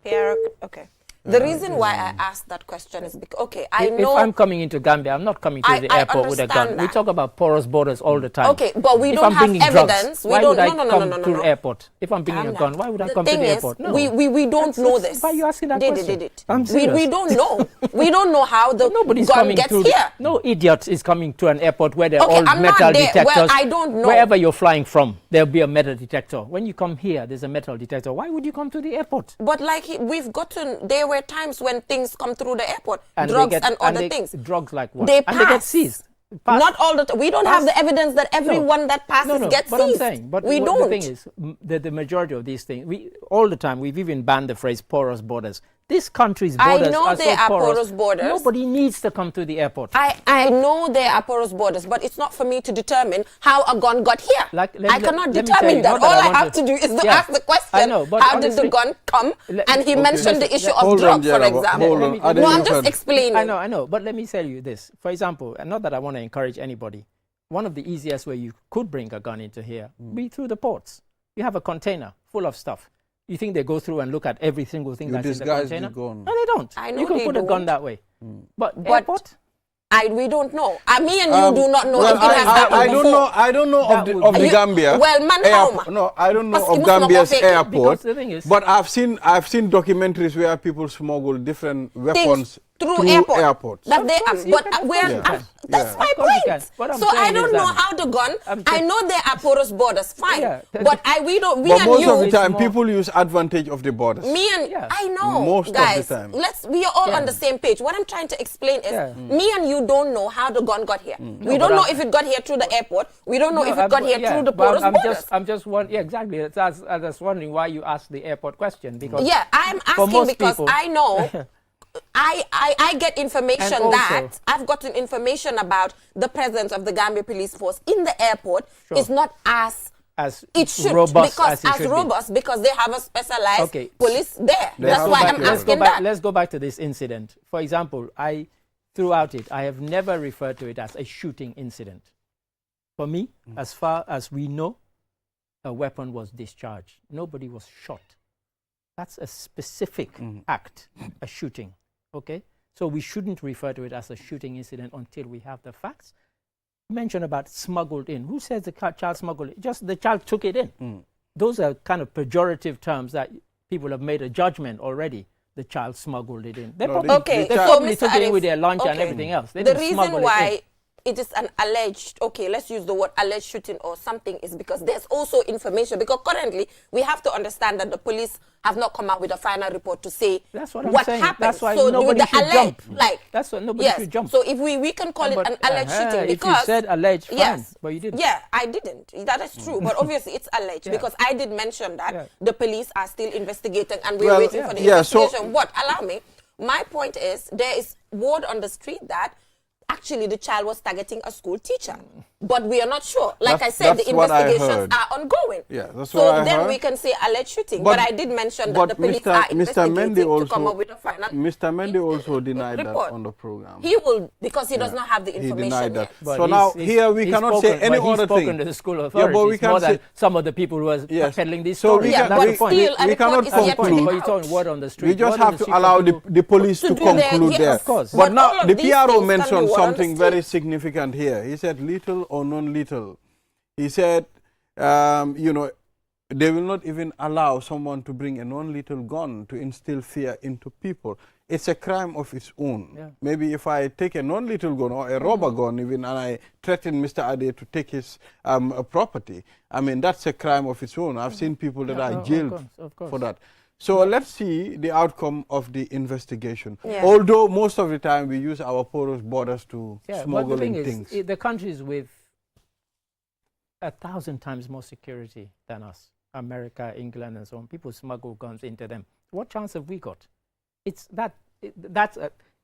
Pierre, okay. The reason why I asked that question is because, I If know... I'm coming into Gambia, I'm not coming to the airport with a gun. understand We that. talk about porous borders all the time. Okay, but we If don't I'm have bringing evidence. Drugs, why would I come to No. the airport? If I'm bringing a gun, why would I come to the airport? No. We don't know this. Why are you asking that question? Did. I'm serious. We don't know. We don't know how the Nobody's gun coming gets to here. No idiot is coming to an airport where there are Okay, all I'm not metal there. detectors. Well, I don't know. Wherever you're flying from, there'll be a metal detector. When you come here, there's a metal detector. Why would you come to the airport? But we've gotten, there were times when things come through the airport, And they drugs get- and other they- things. Drugs like what? They and they get pass. seized. Pass. Not all the time. We don't have the evidence that everyone that passes No, gets but seized. I'm saying, but we what don't. the thing is, the majority of these things, all the time, we've even banned the phrase porous borders. This country's I borders know are there so are porous. porous borders. Nobody needs to come to the airport. I know there are porous borders, but it's not for me to determine how a gun got here. I cannot let me tell determine you, that. not All that I I want have to do is to ask the question, I know, but how did the honestly- gun come? And he mentioned the issue of Hold on, drugs, for Jenna, example. hold on. me- Ade, No, you I'm just can- explaining. I know, but let me tell you this. For example, and not that I want to encourage anybody, one of the easiest way you could bring a gun into here be through the ports. You have a container full of stuff. You think they go through and look at every single thing You that's in the disguise the container? gun. No, they don't. I know you can they put a gun don't. that way. But But airport? we don't know. Me and you do not know well, if it has happened I don't before. know. I don't know That of the, would of be- the You- Gambia. well, man, how ma? No, I don't know Parce of que nous Gambia's sommes pas airport. Because the thing is- But I've seen documentaries where people smuggle different weapons through airports. That they course, are, you but can, of where course you can. that's Yeah. my Of course you point. can. What I'm So I saying don't is know that- how the gun. I'm I just- know there are porous borders, fine. Yeah. But we don't. Me But and most you. of the It's time, more- people use advantage of the borders. Me and Yeah. I know, Most of the guys. time. We are all Yeah. on the same page. What I'm trying to explain is, Yeah. me and you don't know how the gun got here. We but don't know I'm- if it got here through the airport. We don't know if it got here yeah, through the but porous borders. I'm just wondering. Yeah, exactly. I was wondering why you asked the airport question because Yeah, I'm for asking most because people- I know. I get information And also- that I've gotten information about the presence of the Gambia Police Force in the airport Sure. is not as as it should robust because as it should be. robust because they have a specialized Okay. police there. That's Let's why go I'm back- asking let's that. Let's go back to this incident. For example, throughout it, I have never referred to it as a shooting incident. For me, as far as we know, a weapon was discharged. Nobody was shot. That's a specific act, a shooting. Okay? So we shouldn't refer to it as a shooting incident until we have the facts. You mentioned about smuggled in. Who says the child smuggled it? Just the child took it in. Those are kind of pejorative terms that people have made a judgment already. The child smuggled it in. They No, probably, the- Okay, they so probably Mr. took it in Arif, with their lunch and okay. everything else. They The didn't reason smuggle it in. why it is an alleged, okay, let's use the word alleged shooting or something, is because there's also information. Because currently, we have to understand that the police have not come out with a final report to say That's what I'm what saying. happened. That's why so nobody with the should alleged, jump. like That's what nobody yes. should jump. So if we can call it But, an alleged shooting if because you said alleged, fine, yes, but you didn't. Yeah, I didn't. That is true. But obviously, it's alleged Yeah. because I did mention that Yeah. the police are still investigating and we're Well, waiting for the yeah, so- investigation. But allow me. My point is, there is word on the street that actually the child was targeting a school teacher. But we are not sure. Like I said, the that's what I investigations heard. are ongoing. Yeah, that's so what I then heard. we can say alleged shooting. But I did mention that the police are investigating to come up with a final Mr. Mendy also denied that report. on the program. He will, because he does not have the He information denied that. yet. But So he's- now he's- here we he's cannot spoken, say any but he's other spoken thing. to the school Yeah, authorities but we more can than say some of the people who are Yes. peddling these So stories. we Yeah, can- but That's the point. still, a we cannot report is yet to conclude. come But you're out. talking word on the street. We just word on have the to street allow for the, people- the police To to do their- conclude yes, there. of course. But But now all of the these PRO things can mentioned be word on the something street. very significant here. He said little or non-little. He said, they will not even allow someone to bring a non-lethal gun to instill fear into people. It's a crime of its own. Yeah. Maybe if I take a non-lethal gun or a rubber gun even and I threaten Mr. Ade to take his property, I mean, that's a crime of its own. I've seen people that Yeah, are of jailed course, of course. for that. So let's see the outcome of the investigation. Yeah. Although most of the time we use our porous borders to Yeah, but the smuggle thing in is, things. the countries with 1,000 times more security than us, America, England, and so on, people smuggle guns into them. What chance have we got? It's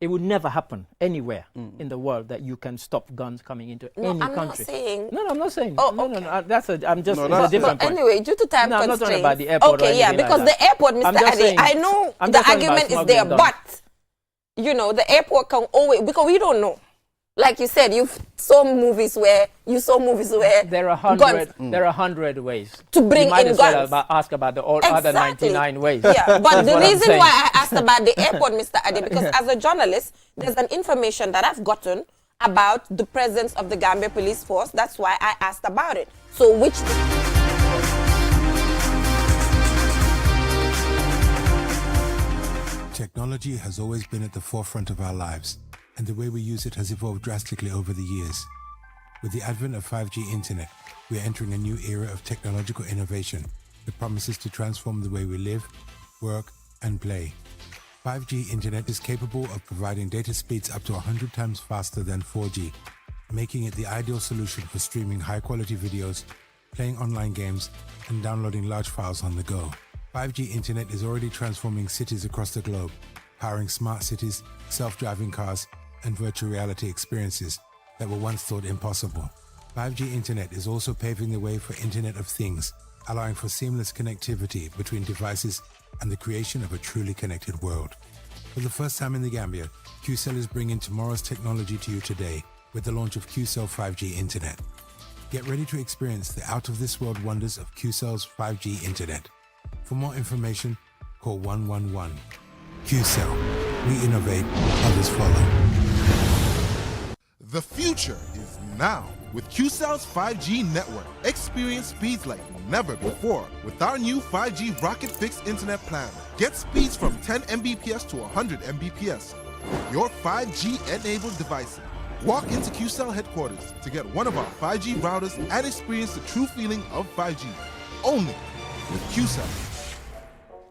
it would never happen anywhere in the world that you can stop guns coming into No, any I'm not country. saying. No, I'm not saying. Oh, no, okay. no. I'm just. No, it's a that's- different But point. anyway, due to time No, I'm not constraints. talking about the airport or Okay, yeah, anything like because that. the airport, I'm Mr. just Ade, saying- I know I'm the just talking about argument is there, smuggling but the airport can always, because we don't know. Like you said, you saw movies where There are guns 100 ways to bring you might in as well guns. ask about the all other 99 ways. Yeah, but That's the what I'm reason saying. why I asked about the airport, Mr. Ade, because as a journalist, there's an information that I've gotten about the presence of the Gambia Police Force. That's why I asked about it. So which... Technology has always been at the forefront of our lives, and the way we use it has evolved drastically over the years. With the advent of 5G internet, we are entering a new era of technological innovation that promises to transform the way we live, work, and play. 5G internet is capable of providing data speeds up to 100 times faster than 4G, making it the ideal solution for streaming high-quality videos, playing online games, and downloading large files on the go. 5G internet is already transforming cities across the globe, powering smart cities, self-driving cars, and virtual reality experiences that were once thought impossible. 5G internet is also paving the way for Internet of Things, allowing for seamless connectivity between devices and the creation of a truly connected world. For the first time in the Gambia, QCell is bringing tomorrow's technology to you today with the launch of QCell 5G Internet. Get ready to experience the out-of-this-world wonders of QCell's 5G Internet. For more information, call 111. QCell. We innovate, others follow. The future is now with QCell's 5G network. Experience speeds like never before with our new 5G Rocket Fixed Internet plan. Get speeds from 10 Mbps to 100 Mbps. Your 5G-enabled devices. Walk into QCell headquarters to get one of our 5G routers and experience the true feeling of 5G. Only with QCell.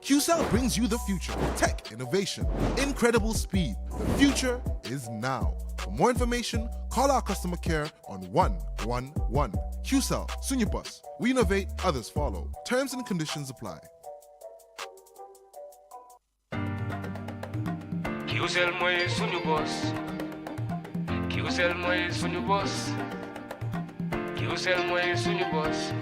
QCell brings you the future. Tech, innovation, incredible speed. The future is now. For more information, call our customer care on 111. QCell, Sunyabus. We innovate, others follow. Terms and conditions apply. QCell moy suñu boss. QCell moy suñu boss. QCell moy suñu boss.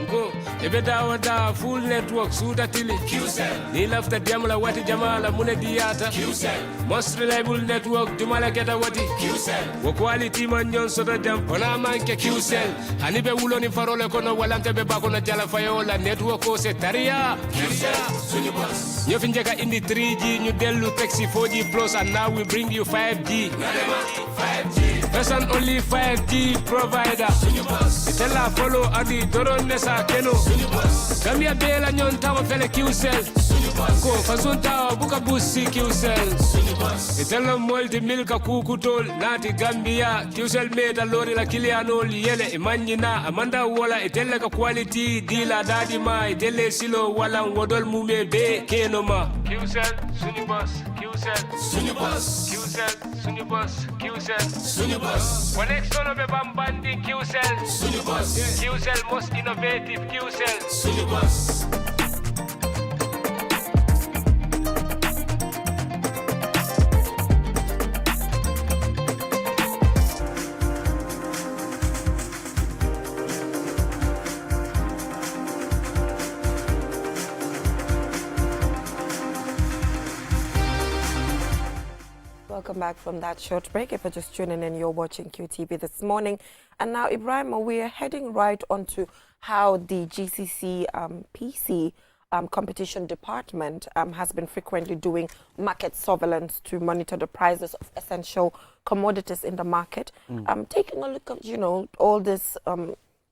Go, ebe dawa full network suda tili QCell. Ni lafta diamla wati jamala mune diata QCell. Most reliable network dumala geta wati QCell. Wo quality man nyon soda jam ona manke QCell. Hanibe wulo ni farole kono walante be bako na jala fayola network ko se taria QCell suñu boss. Ñu fi njëkka indi 3G ñu delu taxi 4G plus and now we bring you 5G. 5G. First and only 5G provider. Suñu boss. Itella follow adi doron nesa keno. Suñu boss. Gambia bela nyon tawa fele QCell. Suñu boss. Ko fasun tawa buka busi QCell. Suñu boss. Itella multi milka kukutol nati Gambia. QCell meta lori la kilianol yele imanyina amanda wala itella ka quality dila dadi ma itelle silo wala wodol mume be keno ma. QCell suñu boss. QCell suñu boss. QCell suñu boss. QCell suñu boss. Connect solo be bambandi QCell suñu boss. QCell most innovative QCell suñu boss. Welcome back from that short break. If you're just tuning in, you're watching QTV this morning. And now, Ibrahim, we are heading right onto how the GCC PC competition department has been frequently doing market surveillance to monitor the prices of essential commodities in the market. Taking a look at, all these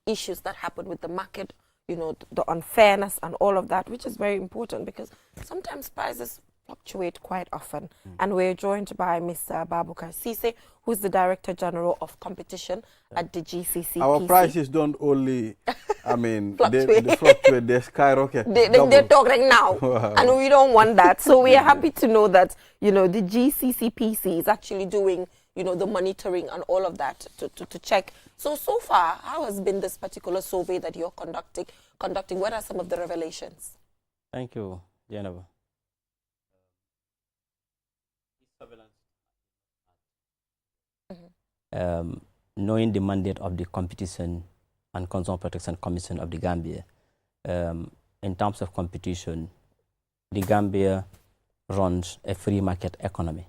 issues that happen with the market, the unfairness and all of that, which is very important because sometimes prices fluctuate quite often. And we're joined by Mr. Babukar Sise, who's the Director General of Competition at the GCC. Our PC. prices don't only, they Fluctuate. fluctuate, they skyrocket. They're talking now, and we don't want that. So we are happy to know that, the GCC PC is actually doing, the monitoring and all of that to check. So far, how has been this particular survey that you're conducting? What are some of the revelations? Thank you, Jennifer. Knowing the mandate of the Competition and Consumer Protection Commission of the Gambia, in terms of competition, the Gambia runs a free market economy.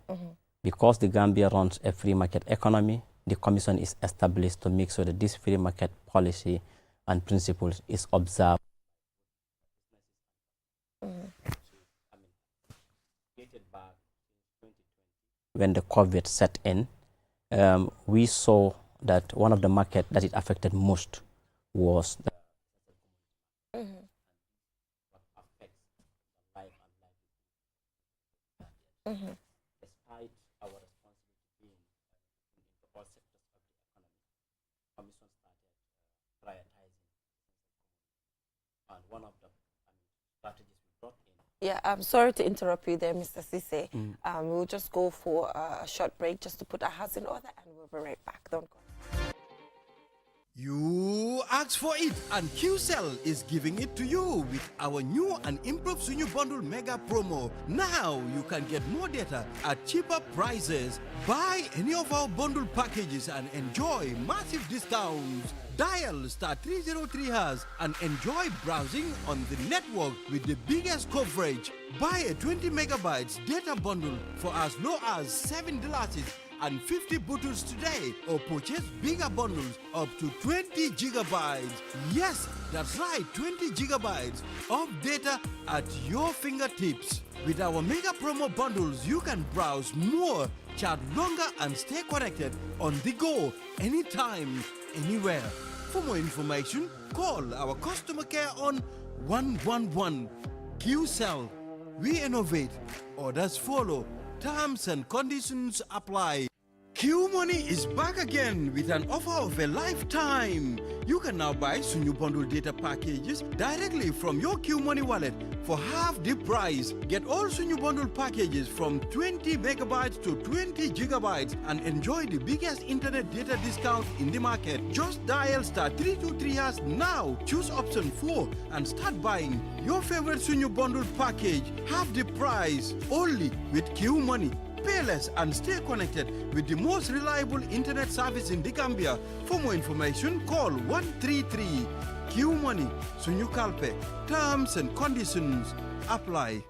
Because the Gambia runs a free market economy, the Commission is established to make sure that this free market policy and principles is observed. When the COVID set in, we saw that one of the markets that it affected most was the despite our responsibility in all sectors of the economy, the Commission started prioritizing, and one of the strategies we brought in. Yeah, I'm sorry to interrupt you there, Mr. Sise. We'll just go for a short break just to put our house in order, and we'll be right back. Don't go. You asked for it, and QCell is giving it to you with our new and improved Sunyu Bundle Mega Promo. Now you can get more data at cheaper prices. Buy any of our bundle packages and enjoy massive discounts. Dial *303# and enjoy browsing on the network with the biggest coverage. Buy a 20 megabytes data bundle for as low as $7 and 50 bottles today, or purchase bigger bundles up to 20 gigabytes. Yes, that's right, 20 gigabytes of data at your fingertips. With our mega promo bundles, you can browse more, chat longer, and stay connected on the go, anytime, anywhere. For more information, call our customer care on 111. QCell, we innovate, others follow. Terms and conditions apply. Q Money is back again with an offer of a lifetime. You can now buy Sunyu Bundle data packages directly from your Q Money wallet for half the price. Get all Sunyu Bundle packages from 20 megabytes to 20 gigabytes and enjoy the biggest internet data discount in the market. Just dial *323# now. Choose option 4 and start buying your favorite Sunyu Bundle package half the price, only with Q Money. Pay less and stay connected with the most reliable internet service in the Gambia. For more information, call 133 Q Money, Sunyu Kalpe. Terms and conditions apply.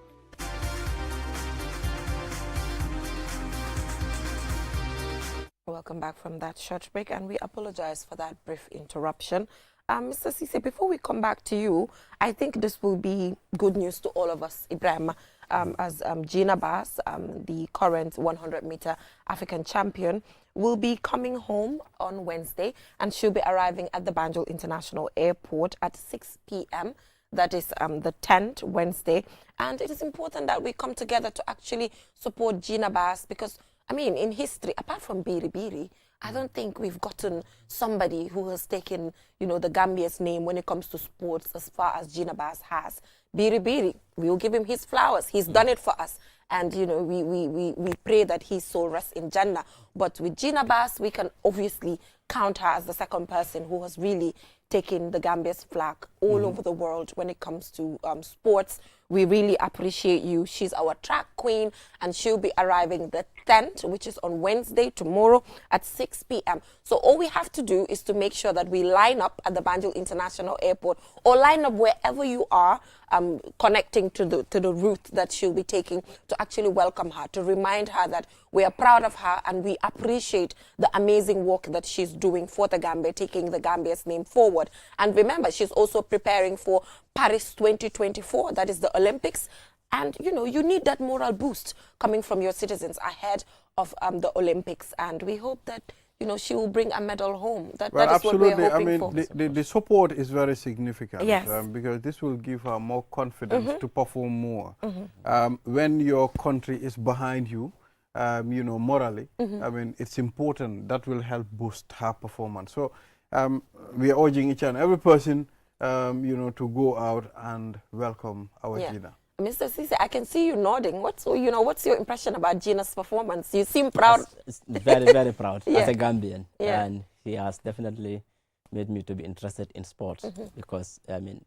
Welcome back from that short break, and we apologize for that brief interruption. Mr. Cisse, before we come back to you, I think this will be good news to all of us, Ibrahim, as Gina Bass, the current 100-meter African champion, will be coming home on Wednesday, and she'll be arriving at the Banjul International Airport at 6 p.m. That is the 10th Wednesday. And it is important that we come together to actually support Gina Bass because, I mean, in history, apart from Biri Biri, I don't think we've gotten somebody who has taken, you know, the Gambia's name when it comes to sports as far as Gina Bass has. Biri Biri, we will give him his flowers. He's done it for us. And, you know, we pray that his soul rests in Jannah. But with Gina Bass, we can obviously count her as the second person who has really taken the Gambia's flag all over the world when it comes to sports. We really appreciate you. She's our track queen, and she'll be arriving the 10th, which is on Wednesday, tomorrow, at 6 p.m. So all we have to do is to make sure that we line up at the Banjul International Airport, or line up wherever you are, connecting to the route that she'll be taking, to actually welcome her, to remind her that we are proud of her and we appreciate the amazing work that she's doing for the Gambia, taking the Gambia's name forward. And remember, she's also preparing for Paris 2024, that is the Olympics. And, you know, you need that moral boost coming from your citizens ahead of the Olympics. And we hope that, you know, she will bring a medal home. That is absolutely. what we're hoping for. The support is very significant. Yes. Because this will give her more confidence to perform more. When your country is behind you, you know, morally, I mean, it's important. That will help boost her performance. So we are urging each and every person, you know, to go out and welcome our Gina. Mr. Cisse, I can see you nodding. What's your impression about Gina's performance? You seem proud. Very, very proud Yeah. as a Gambian. Yeah. And he has definitely made me to be interested in sports because, I mean,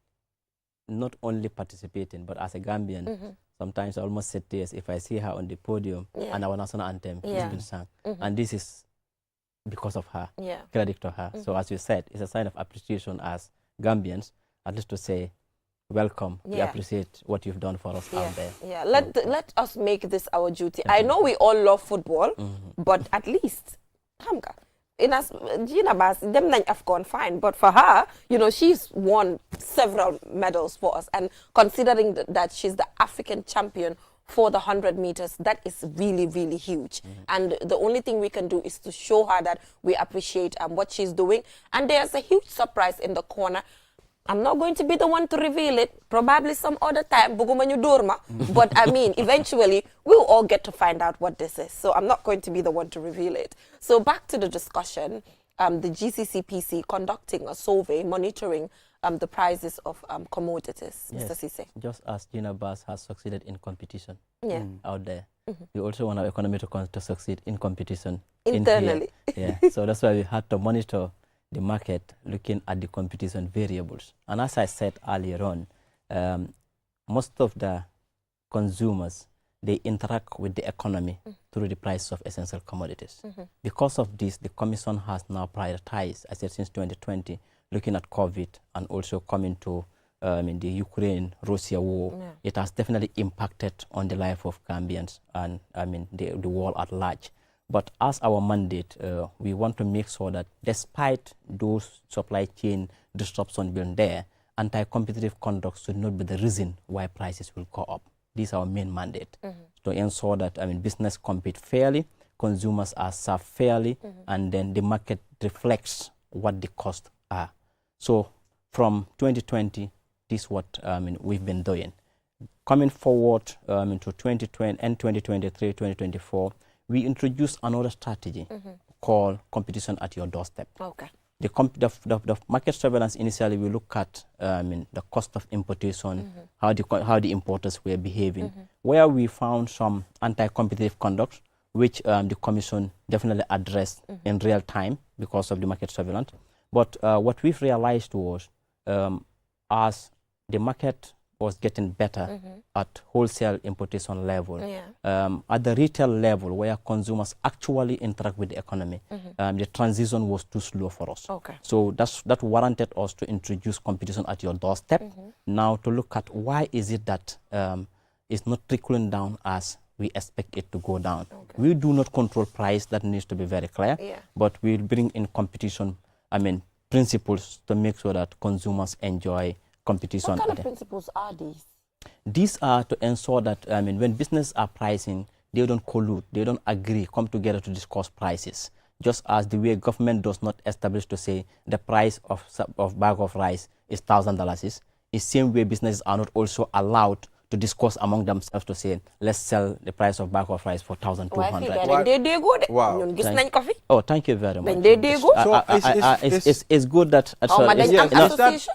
not only participating, but as a Gambian, sometimes I almost set tears if I see her on the podium and our national anthem is being sung. And this is because of her. Credit to her. So as you said, it's a sign of appreciation as Gambians, at least to say, welcome. We appreciate what you've done for us out there. Yeah, let us make this our duty. I know we all love football, but at least, in as Gina Bass, them have gone fine. But for her, you know, she's won several medals for us. And considering that she's the African champion for the 100 meters, that is really, really huge. And the only thing we can do is to show her that we appreciate what she's doing. And there's a huge surprise in the corner. I'm not going to be the one to reveal it. Probably some other time, but I mean, eventually, we'll all get to find out what this is. So I'm not going to be the one to reveal it. So back to the discussion, the GCCPC conducting a survey monitoring the prices of commodities. Yes. Mr. Cisse. Just as Gina Bass has succeeded in competition out there, we also want our economy to succeed in competition internally. In here. So that's why we had to monitor the market looking at the competition variables. And as I said earlier on, most of the consumers, they interact with the economy through the price of essential commodities. Because of this, the Commission has now prioritized, I said since 2020, looking at COVID and also coming to the Ukraine-Russia war. Yeah. It has definitely impacted on the life of Gambians and the world at large. But as our mandate, we want to make sure that despite those supply chain disruptions being there, anti-competitive conduct should not be the reason why prices will go up. This is our main mandate, to ensure that business compete fairly, consumers are served fairly, and then the market reflects what the costs are. So from 2020, this is what we've been doing. Coming forward to 2020 and 2023, 2024, we introduced another strategy called competition at your doorstep. Okay. The market surveillance, initially we look at the cost of importation, how the importers were behaving, where we found some anti-competitive conduct, which the Commission definitely addressed in real time because of the market surveillance. But what we've realized was, as the market was getting better at wholesale importation level, at the retail level where consumers actually interact with the economy, the transition was too slow for us. Okay. So that warranted us to introduce competition at your doorstep. Now to look at why is it that it's not trickling down as we expect it to go down. Okay. We do not control price, that needs to be very clear, but we'll bring in competition, principles to make sure that consumers enjoy competition. What kind of principles are these? These are to ensure that when businesses are pricing, they don't collude, they don't agree, come together to discuss prices. Just as the way government does not establish to say the price of bag of rice is $1,000, is the same way businesses are not also allowed to discuss among themselves to say, let's sell the price of bag of rice for $1,200. Wow. Oh, thank you very much. It's good that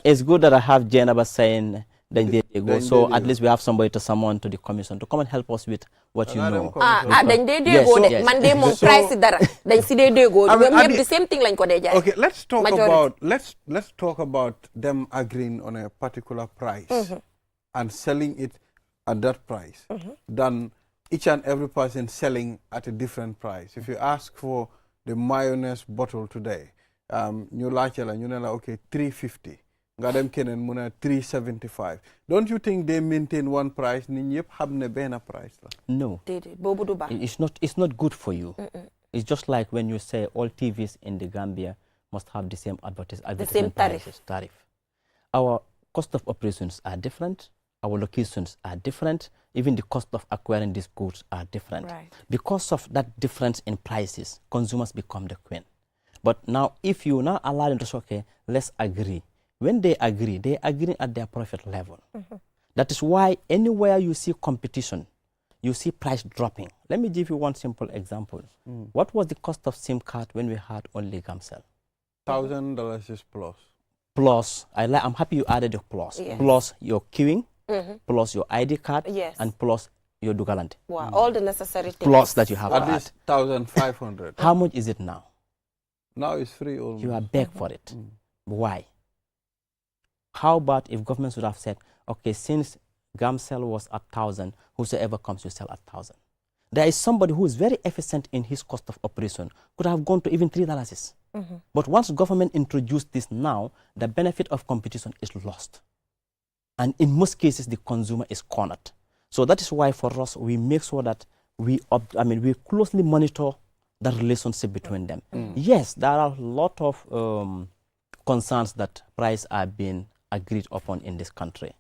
it's good that I have Jenaba saying then they go. So at least we have somebody to summon to the Commission to come and help us with what you know. Then they go. Monday more price dara. Then see they go. We have the same thing like what. Okay, let's talk about them agreeing on a particular price and selling it at that price, than each and every person selling at a different price. If you ask for the mayonnaise bottle today, you like okay, $3.50. Gadem kenen muna $3.75. Don't you think they maintain one price? Ninyep habne bena price. No. It's not good for you. It's just like when you say all TVs in the Gambia must have the same advertisement tariff. Our cost of operations are different. Our locations are different. Even the cost of acquiring these goods are different. Right. Because of that difference in prices, consumers become the queen. But now, if you now allow them to say, okay, let's agree. When they agree at their profit level. That is why anywhere you see competition, you see price dropping. Let me give you one simple example. What was the cost of SIM card when we had only Gamcell? $1,000 is plus. Plus, I'm happy you added the plus. Yes. Plus your queuing, plus your ID card, and plus your Dugaland. Wow, all the necessary things. Plus that you have at least 1,500. How much is it now? Now it's free almost. You are begged for it. Why? How about if government would have said, okay, since Gamcell was at 1,000, whosoever comes to sell at 1,000. There is somebody who is very efficient in his cost of operation, could have gone to even $3. But once government introduced this now, the benefit of competition is lost. And in most cases, the consumer is cornered. So that is why for us, we make sure that we closely monitor the relationship between them. Yes, there are a lot of concerns that prices are being agreed upon in this country.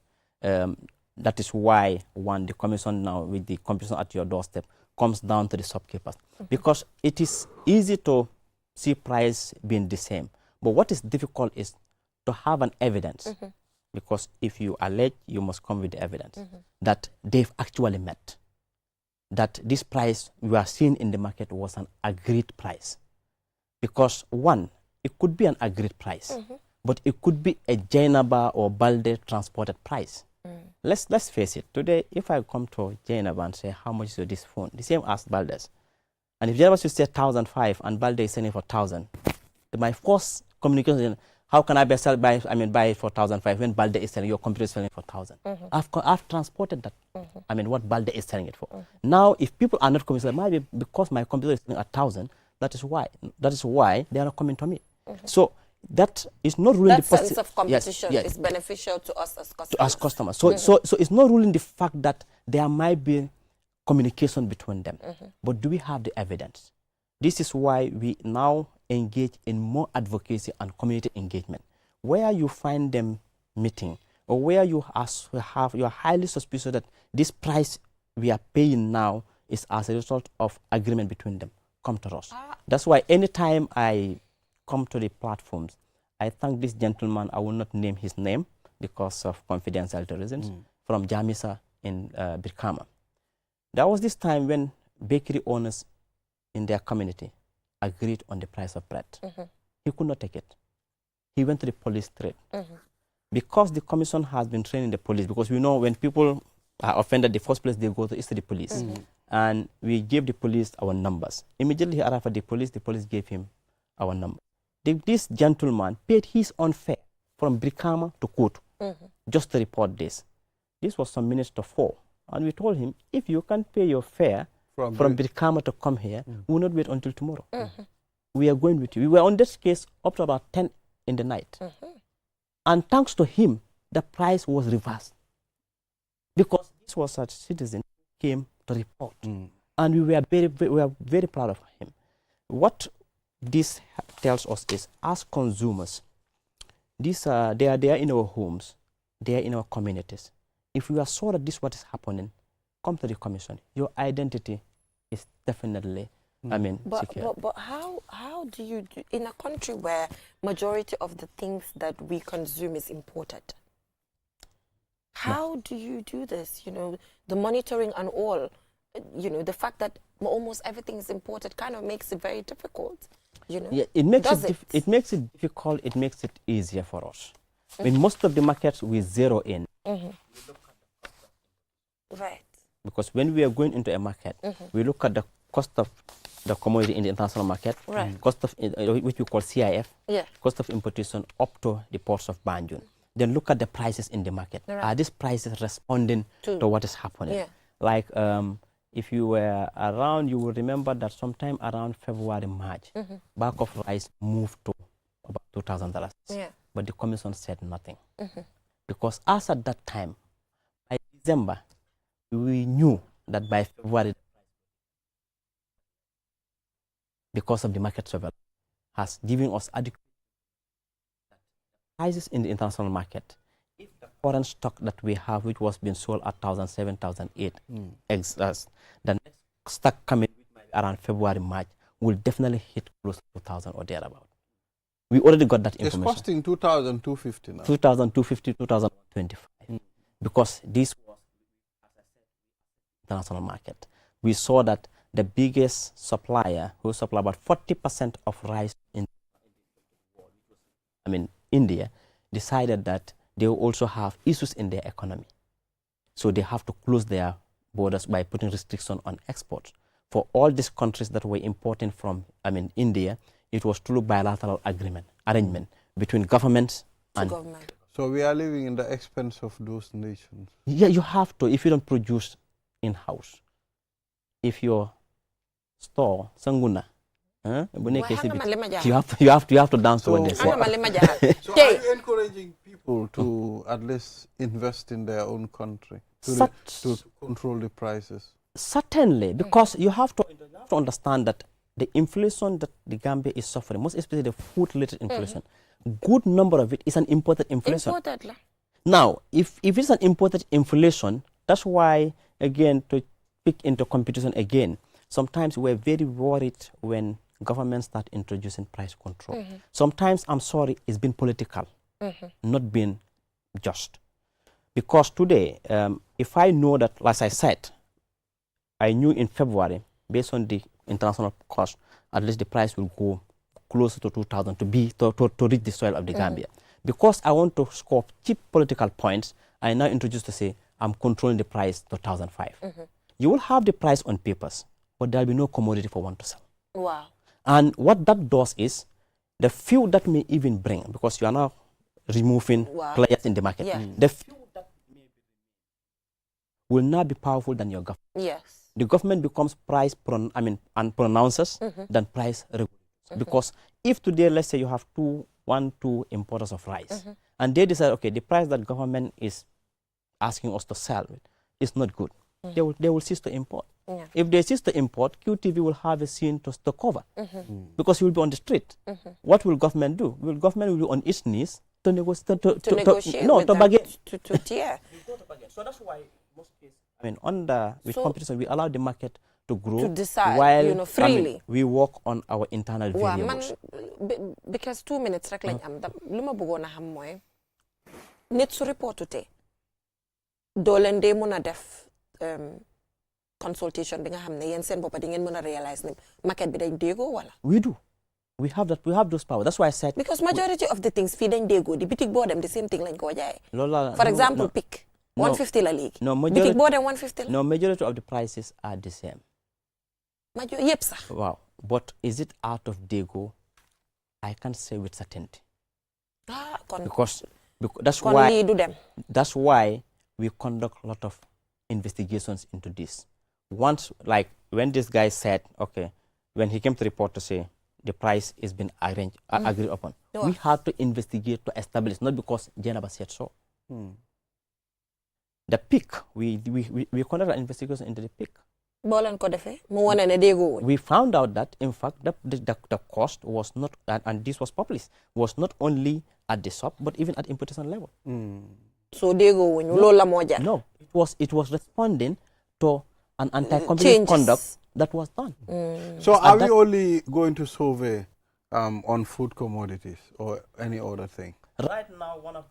That is why the Commission now, with the competition at your doorstep, comes down to the shopkeepers. Because it is easy to see price being the same. But what is difficult is to have an evidence. Because if you allege, you must come with the evidence that they've actually met. That this price we are seeing in the market was an agreed price. Because one, it could be an agreed price, but it could be a Jainaba or Balde transported price. Let's face it. Today, if I come to Jainaba and say, how much is this phone? The same as Balde's. And if Jainaba should say 1,500 and Balde is selling for 1,000, my first communication. How can I buy it for 1,500 when Balde is selling, your computer is selling for 1,000? I've transported that. What Balde is selling it for. Now, if people are not coming, so maybe because my computer is selling at 1,000, that is why they are not coming to me. So that is not ruling that the sense of competition yes. is beneficial to us as customers. To us customers. So it's not ruling the fact that there might be communication between them. But do we have the evidence? This is why we now engage in more advocacy and community engagement. Where you find them meeting, or where you are highly suspicious that this price we are paying now is as a result of agreement between them, come to us. That's why anytime I come to the platforms, I thank this gentleman, I will not name his name because of confidentiality reasons, from Jamisa in Brikama. There was this time when bakery owners in their community agreed on the price of bread. He could not take it. He went to the police straight. Because the commission has been training the police, because we know when people are offended, the first place they go to is to the police. And we gave the police our numbers. Immediately he arrived at the police gave him our number. This gentleman paid his own fare from Brikama to Kotu just to report this. This was some minutes to 4. And we told him, if you can pay your fare from Brikama to come here, we will not wait until tomorrow. We are going with you. We were on this case up to about 10 in the night. And thanks to him, the price was reversed. Because this was a citizen who came to report. And we were very proud of him. What this tells us is, as consumers, they are in our homes, they are in our communities. If we are sure that this is what is happening, come to the commission. Your identity is definitely, secure. But how do you do, in a country where majority of the things that we consume is imported? How do you do this? You know, the monitoring and all, the fact that almost everything is imported kind of makes it very difficult. Yeah, it makes it difficult. It makes it easier for us. In most of the markets, we zero in. Right. Because when we are going into a market, we look at the cost of the commodity in the international market, cost of which we call CIF, cost of importation up to the ports of Banjul. Then look at the prices in the market. Are these prices responding to what is happening? Like if you were around, you will remember that sometime around February, March, bag of rice moved to about $2,000. But the commission said nothing. Because as at that time, by December, we knew that by February, because of the market surveillance, has given us adequate prices in the international market. If the foreign stock that we have, which was being sold at 1,007, 1,008, the next stock coming around February, March, will definitely hit close to 2,000 or thereabout. We already got that information. It's costing 2,250 now. 2,250, 2,025. Because this was, as I said, international market. We saw that the biggest supplier, who supply about 40% of rice in India, decided that they will also have issues in their economy. So they have to close their borders by putting restrictions on exports. For all these countries that were importing from India, it was through bilateral arrangement between governments and government. So we are living in the expense of those nations. Yeah, you have to if you don't produce in-house. If your store, Sanguna, you have to dance to what they say. So are you encouraging people to at least invest in their own country to control the prices? Certainly, because you have to understand that the inflation that the Gambia is suffering, most especially the food-related inflation, good number of it is an imported inflation. Now, if it's an imported inflation, that's why, again, to pick into competition again, sometimes we're very worried when governments start introducing price control. Sometimes, I'm sorry, it's been political, not been just. Because today, if I know that, like I said, I knew in February, based on the international cost, at least the price will go closer to 2,000 to reach the soil of the Gambia. Because I want to score cheap political points, I now introduce to say, I'm controlling the price to 1,005. You will have the price on papers, but there will be no commodity for one to sell. Wow. And what that does is, the few that may even bring, because you are now removing players in the market, the few that may will now be powerful than your government. Yes. The government becomes price pronouncers than price regulators. Because if today, let's say you have two importers of rice, and they decide, okay, the price that government is asking us to sell it is not good, they will cease to import. If they cease to import, QTV will have a scene to cover, because you will be on the street. What will government do? Government will be on its knees to negotiate. To bargain. So that's why most cases, with competition, we allow the market to grow, to decide, while freely. We work on our internal variables. Because 2 minutes rek lañ am lu ma bëggoon a xam mooy nit su reportute doo leen dee mën a def consultation bi nga xam ne yéen seen boppa di ngeen mën a réalize ne market bi dañ déggoo wala. We do. We have those powers. That's why I said. Because majority of the things fii dañ déggoo di bitik boo dem the same thing lañ koo jaayee. For example, pick 150 la léegi. Bitik boo dem 150 la. No, majority of the prices are the same. Yep, sir. Wow. But is it out of Dago? I can't say with certainty. Because that's why we conduct a lot of investigations into this. Once, like when this guy said, okay, when he came to report to say the price is been agreed upon, we had to investigate to establish, not because Jenaba said so. The peak, we conducted an investigation into the peak. We found out that, in fact, the cost was not, and this was published, was not only at the shop, but even at importation level. So they go when you lola moja. No, it was responding to an anti-competitive conduct that was done. So are we only going to survey on food commodities or any other thing? Right now, one of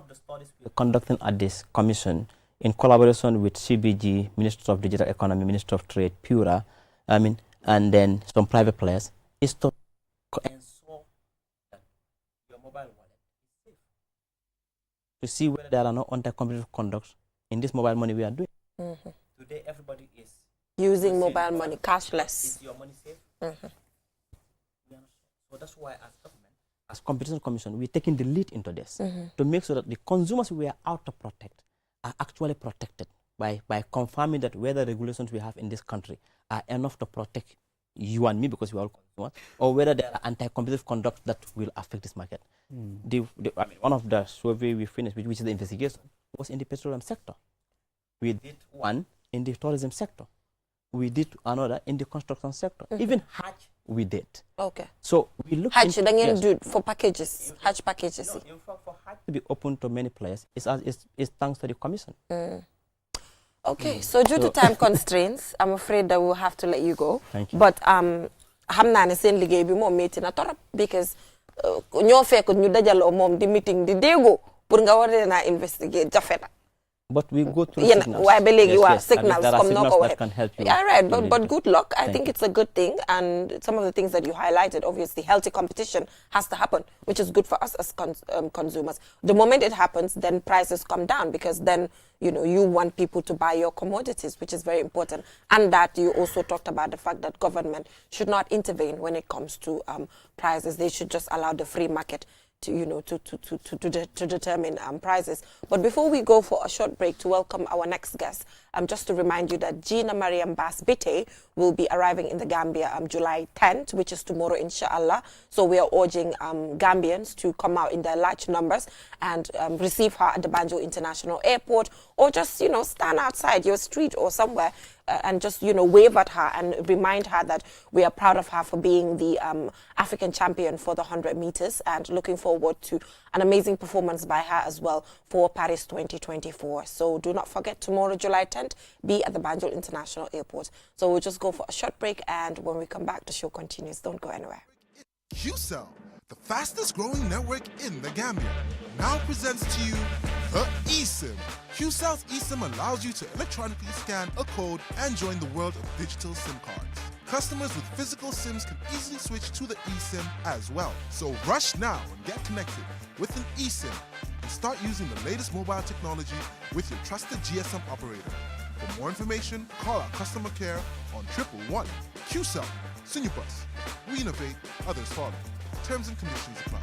the studies we're conducting at this commission, in collaboration with CBG, Minister of Digital Economy, Minister of Trade, Pura, and then some private players, is to ensure that your mobile wallet is safe. To see whether there are no anti-competitive conducts in this mobile money we are doing. Today, everybody is using mobile money, cashless. Is your money safe? So that's why, as government, as Competition Commission, we're taking the lead into this to make sure that the consumers we are out to protect are actually protected by confirming that whether regulations we have in this country are enough to protect you and me, because we are all consumers, or whether there are anti-competitive conduct that will affect this market. One of the survey we finished, which is the investigation, was in the petroleum sector. We did one in the tourism sector. We did another in the construction sector. Even Hajj we did. Okay. So we look Hajj do for packages, Hajj packages. No, in fact, for Hajj to be open to many players, it's thanks to the commission. Okay, so due to time constraints, I'm afraid that we'll have to let you go. Thank you. But xam naa ne seen liggéey bi moom métti na torop, because ñoo fekk ñu dajaloo moom di meeting di déggoo pour nga war na investigate jafe na. But we go through signals. Signals that can help you. Yeah, right. But good luck. I think it's a good thing. And some of the things that you highlighted, obviously, healthy competition has to happen, which is good for us as consumers. The moment it happens, then prices come down, because then, you want people to buy your commodities, which is very important. And that you also talked about the fact that government should not intervene when it comes to prices. They should just allow the free market to determine prices. But before we go for a short break to welcome our next guest, just to remind you that Gina Mariam Bass Bitte will be arriving in the Gambia July 10th, which is tomorrow, inshallah. So we are urging Gambians to come out in their large numbers and receive her at the Banjul International Airport, or just, stand outside your street or somewhere and just, wave at her and remind her that we are proud of her for being the African champion for the 100 meters, and looking forward to an amazing performance by her as well for Paris 2024. So do not forget, tomorrow, July 10th, be at the Banjul International Airport. So we'll just go for a short break, and when we come back, the show continues. Don't go anywhere. QCell, the fastest growing network in the Gambia, now presents to you the eSIM. QCell's eSIM allows you to electronically scan a code and join the world of digital SIM cards. Customers with physical SIMs can easily switch to the eSIM as well. So rush now and get connected with an eSIM and start using the latest mobile technology with your trusted GSM operator. For more information, call our customer care on 111. QCell, Sinubus. We innovate, others follow. Terms and conditions apply.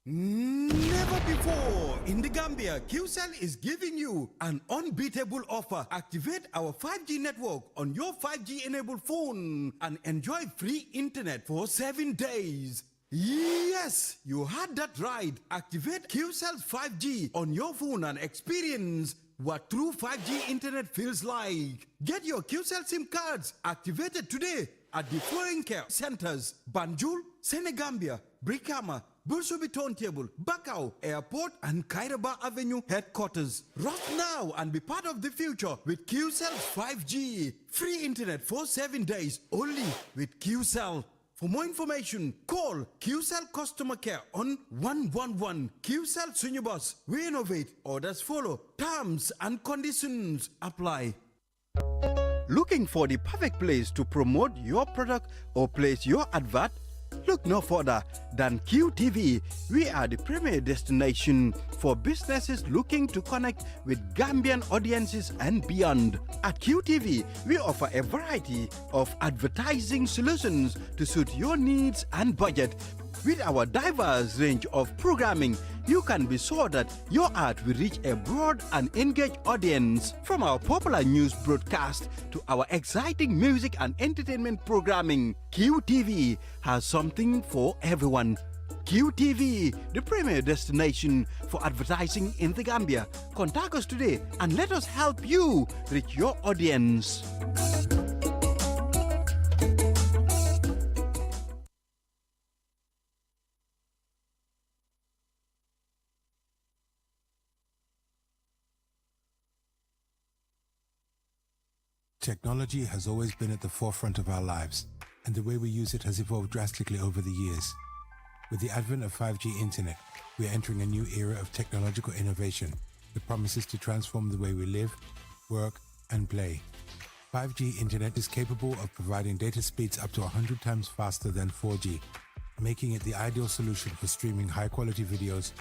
Never before in the Gambia, QCell is giving you an unbeatable offer. Activate our 5G network on your 5G enabled phone and enjoy free internet for 7 days. Yes, you heard that right. Activate QCell's 5G on your phone and experience what true 5G internet feels like. Get your QCell SIM cards activated today at the following care centers: Banjul, Senegambia, Brikama, Bursubi Turntable, Bakau Airport, and Kairaba Avenue headquarters. Rush now and be part of the future with QCell 5G. Free internet for 7 days only with QCell. For more information, call QCell Customer Care on 111. QCell Sunyubus. We innovate. Orders follow. Terms and conditions apply. Looking for the perfect place to promote your product or place your advert? Look no further than QTV. We are the premier destination for businesses looking to connect with Gambian audiences and beyond. At QTV, we offer a variety of advertising solutions to suit your needs and budget. With our diverse range of programming, you can be sure that your ad will reach a broad and engaged audience. From our popular news broadcast to our exciting music and entertainment programming, QTV has something for everyone. QTV, the premier destination for advertising in the Gambia. Contact us today and let us help you reach your audience. Technology has always been at the forefront of our lives, and the way we use it has evolved drastically over the years. With the advent of 5G internet, we are entering a new era of technological innovation that promises to transform the way we live, work, and play. 5G internet is capable of providing data speeds up to 100 times faster than 4G, making it the ideal solution for streaming high-quality videos,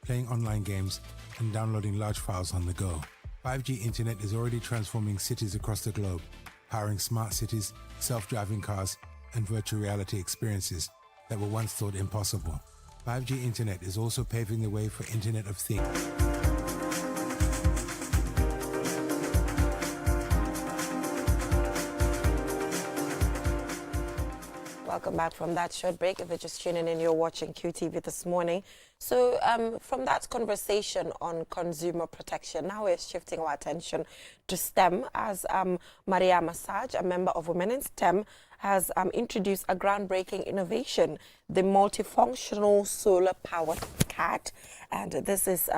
playing online games, and downloading large files on the go. 5G internet is already transforming cities across the globe, powering smart cities, self-driving cars, and virtual reality experiences that were once thought impossible. 5G internet is also paving the way for Internet of Things. Welcome back from that short break. If you're just tuning in, you're watching QTV this morning. So from that conversation on consumer protection, now we're shifting our attention to STEM, as Maria Massage, a member of Women in STEM, has introduced a groundbreaking innovation, the multifunctional solar-powered cat. And this is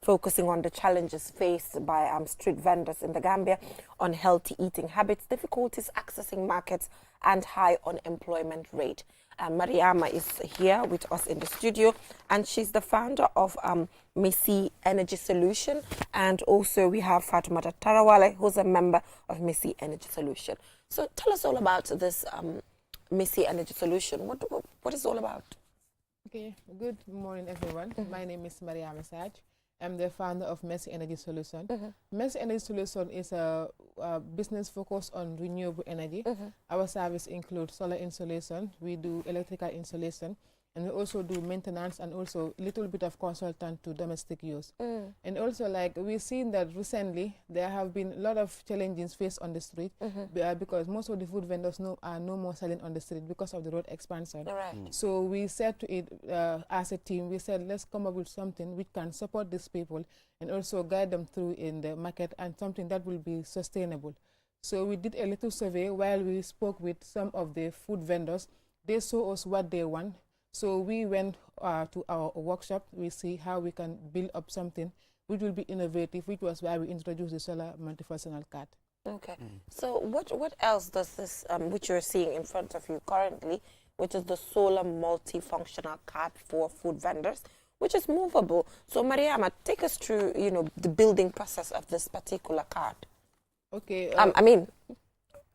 focusing on the challenges faced by street vendors in the Gambia on healthy eating habits, difficulties accessing markets, and high unemployment rate. Mariama is here with us in the studio, and she's the founder of Missy Energy Solution, and also we have Fatoumata Tarawale, who's a member of Missy Energy Solution. So tell us all about this Missy Energy Solution. What is it all about? Okay, good morning, everyone. My name is Maria Massage. I'm the founder of Messy Energy Solution. Messy Energy Solution is a business focused on renewable energy. Our service includes solar installation, we do electrical installation, and we also do maintenance and also a little bit of consultant to domestic use. And also, like, we've seen that recently there have been a lot of challenges faced on the street because most of the food vendors are no more selling on the street because of the road expansion. So we said to it as a team, we said, let's come up with something which can support these people and also guide them through in the market, and something that will be sustainable. So we did a little survey while we spoke with some of the food vendors. They saw us what they want. So we went to our workshop. We see how we can build up something which will be innovative, which was why we introduced the solar multifunctional cart. Okay. So what else does this, which you're seeing in front of you currently, which is the solar multifunctional cart for food vendors, which is movable. So Mariama, take us through, the building process of this particular cart. Okay.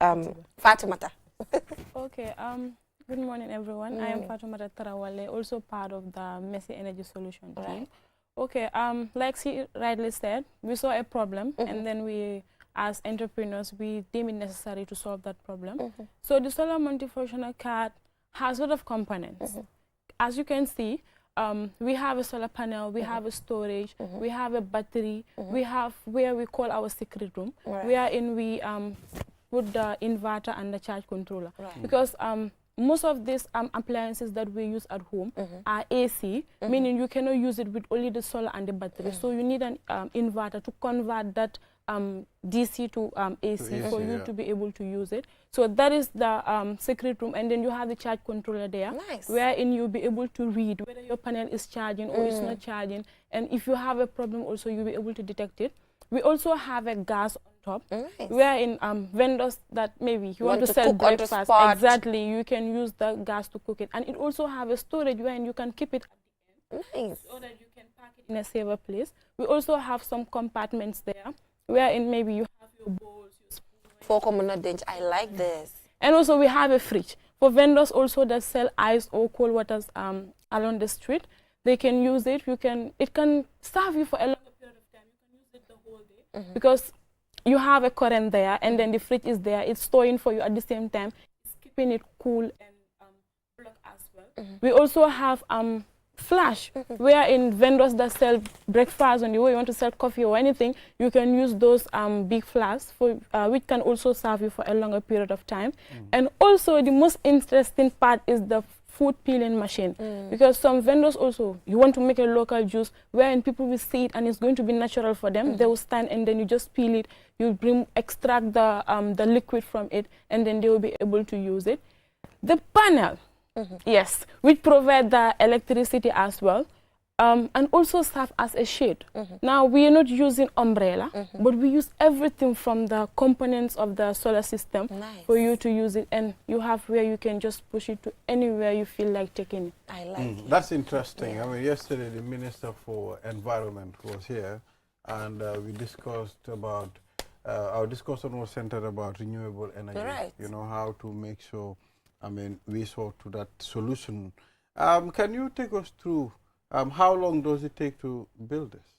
Fatoumata. Okay. Good morning, everyone. I am Fatoumata Tarawale, also part of the Messy Energy Solution team. Okay, like she rightly said, we saw a problem, and then we, as entrepreneurs, we deemed it necessary to solve that problem. So the solar multifunctional cart has a lot of components. As you can see, we have a solar panel, we have a storage, we have a battery, we have where we call our secret room, wherein we put the inverter and the charge controller. Because most of these appliances that we use at home are AC, meaning you cannot use it with only the solar and the battery. So you need an inverter to convert that DC to AC for you to be able to use it. So that is the secret room, and then you have the charge controller there, wherein you'll be able to read whether your panel is charging or it's not charging, and if you have a problem also you'll be able to detect it. We also have a gas on top, wherein vendors that maybe you want to sell breakfast, exactly, you can use the gas to cook it, and it also have a storage wherein you can keep it at the end, so that you can pack it in a safer place. We also have some compartments there, wherein maybe you have your bowls, your spoons. For communal I like this. And also we have a fridge. For vendors also that sell ice or cold waters along the street, they can use it. It can serve you for a longer period of time. You can use it the whole day because you have a current there, and then the fridge is there. It's storing for you at the same time. It's keeping it cool and block as well. We also have flash, wherein vendors that sell breakfast on the way you want to sell coffee or anything, you can use those big flasks for which can also serve you for a longer period of time. And also the most interesting part is the food peeling machine, because some vendors also, you want to make a local juice wherein people will see it and it's going to be natural for them. They will stand and then you just peel it, you extract the liquid from it, and then they will be able to use it. The panel, yes, which provide the electricity as well, and also serve as a shade. Now we are not using umbrella, but we use everything from the components of the solar system for you to use it, and you have where you can just push it to anywhere you feel like taking it. I like it. That's interesting. I mean, yesterday the Minister for Environment was here, and we discussed about, our discussion was centered about renewable energy, you know, how to make sure, I mean, we saw to that solution. Can you take us through how long does it take to build this?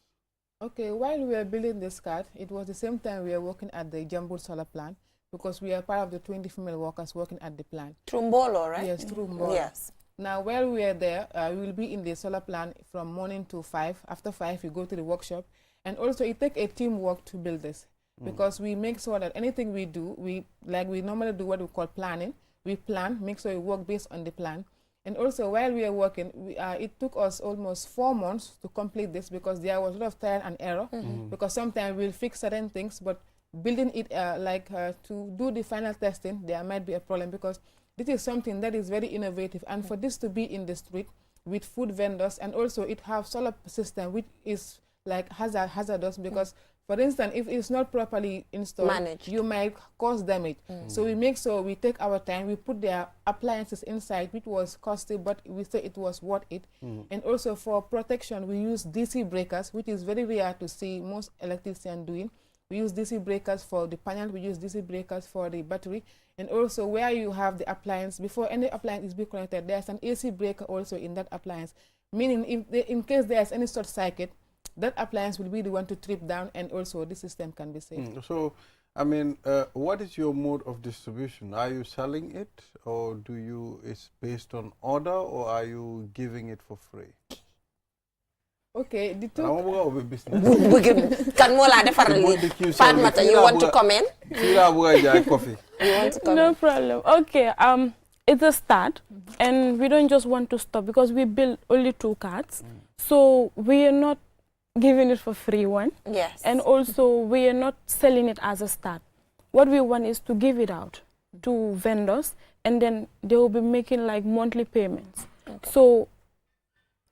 Okay, while we were building this card, it was the same time we were working at the Jambul solar plant, because we are part of the 20 female workers working at the plant. Through Mbolo, right? Yes, through Mbolo. Yes. Now, while we are there, we will be in the solar plant from morning to 5. After 5, we go to the workshop. And also, it takes a teamwork to build this, because we make sure that anything we do, we normally do what we call planning. We plan, make sure we work based on the plan. And also, while we are working, it took us almost 4 months to complete this, because there was a lot of trial and error. Because sometimes we'll fix certain things, but building it to do the final testing, there might be a problem, because this is something that is very innovative. And for this to be in the street with food vendors, and also it have solar system which is like hazardous, because for instance, if it's not properly installed, you might cause damage. So we make sure we take our time, we put their appliances inside, which was costly, but we say it was worth it. And also for protection, we use DC breakers, which is very rare to see most electricians doing. We use DC breakers for the panel, we use DC breakers for the battery. And also where you have the appliance, before any appliance is being connected, there's an AC breaker also in that appliance. Meaning in case there's any short circuit, that appliance will be the one to trip down, and also the system can be saved. So, I mean, what is your mode of distribution? Are you selling it, or it's based on order, or are you giving it for free? Okay, the two. Fatmata, you want to comment? No problem. Okay, it's a start, and we don't just want to stop, because we build only 2 cards. So we are not giving it for free one. Yes. And also we are not selling it as a start. What we want is to give it out to vendors, and then they will be making like monthly payments. So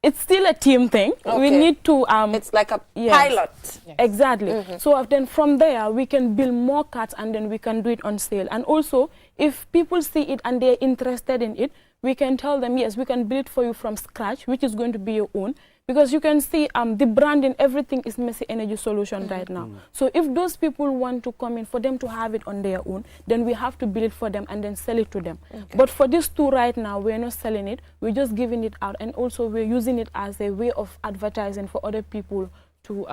it's still a team thing. We need to it's like a pilot. Yes. Exactly. So then from there we can build more cards, and then we can do it on sale. And also if people see it and they're interested in it, we can tell them, yes, we can build it for you from scratch, which is going to be your own. Because you can see the branding, everything is Messi Energy Solution right now. So if those people want to come in, for them to have it on their own, then we have to build it for them and then sell it to them. But for these 2 right now, we're not selling it. We're just giving it out, and also we're using it as a way of advertising for other people to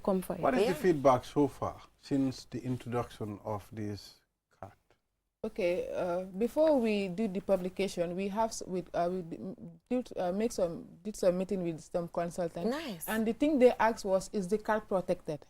come for it. What is the feedback so far since the introduction of this card? Okay, before we do the publication, we have did some meeting with some consultants. Nice. And the thing they asked was, is the card protected?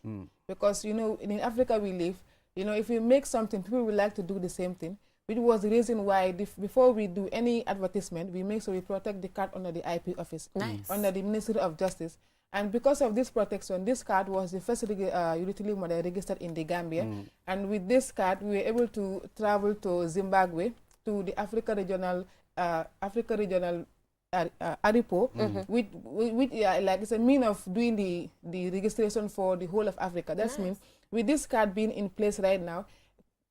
Because, you know, in Africa we live, you know, if we make something, people would like to do the same thing, which was the reason why before we do any advertisement, we make sure we protect the card under the IP office, under the Ministry of Justice. And because of this protection, this card was the first utility model registered in the Gambia. And with this card, we were able to travel to Zimbabwe, to the Africa Regional ARIPO, which like it's a mean of doing the registration for the whole of Africa. That means with this card being in place right now,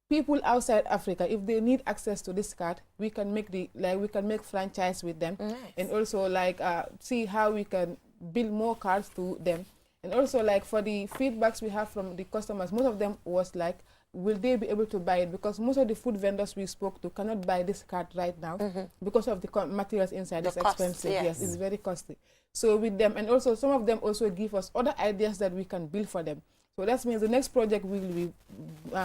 people outside Africa, if they need access to this card, we can make franchise with them, and also like see how we can build more cards to them. And also like for the feedbacks we have from the customers, most of them was like, will they be able to buy it? Because most of the food vendors we spoke to cannot buy this card right now because of the materials inside. It's expensive. Yes, it's very costly. So with them, and also some of them also give us other ideas that we can build for them. So that means the next project we will be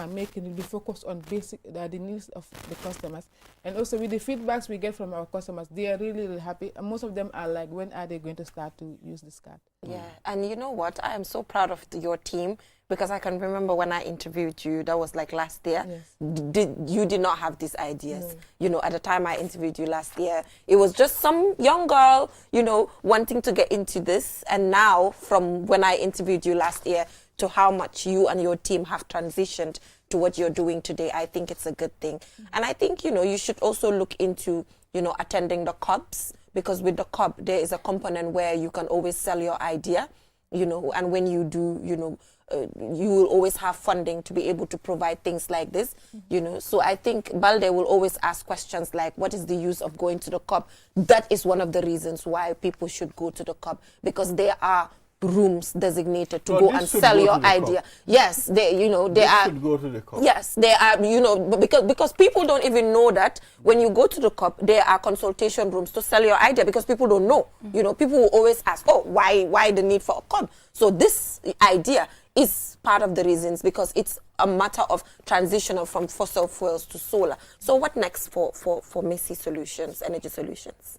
making will be focused on basic the needs of the customers, and also with the feedbacks we get from our customers, they are really, really happy. And most of them are like, when are they going to start to use this card? Yeah, and you know what? I am so proud of your team, because I can remember when I interviewed you, that was like last year. You did not have these ideas. You know, at the time I interviewed you last year, it was just some young girl, you know, wanting to get into this. And now, from when I interviewed you last year to how much you and your team have transitioned to what you're doing today, I think it's a good thing. And I think, you know, you should also look into, you know, attending the COBs, because with the COB, there is a component where you can always sell your idea, you know, and when you do, you know, you will always have funding to be able to provide things like this, you know. So I think Balde will always ask questions like, what is the use of going to the COB? That is one of the reasons why people should go to the COB, because there are rooms designated to go and sell your idea. Yes, they, you know, they are. Should go to the COB. Yes, they are, you know, because people don't even know that when you go to the COB, there are consultation rooms to sell your idea, because people don't know. You know, people will always ask, oh, why the need for a COB? So this idea is part of the reasons, because it's a matter of transitional from fossil fuels to solar. So what next for MESI Solutions, Energy Solutions?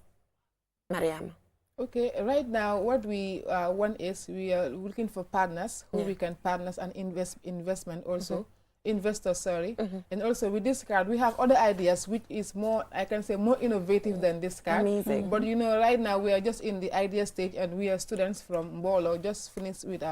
Mariama. Okay, right now what we want is we are looking for partners who we can partners and investment also. Investors, sorry. And also with this card, we have other ideas which is more, I can say, more innovative than this card. Amazing. But you know, right now we are just in the idea stage, and we are students from Mbolo, just finished with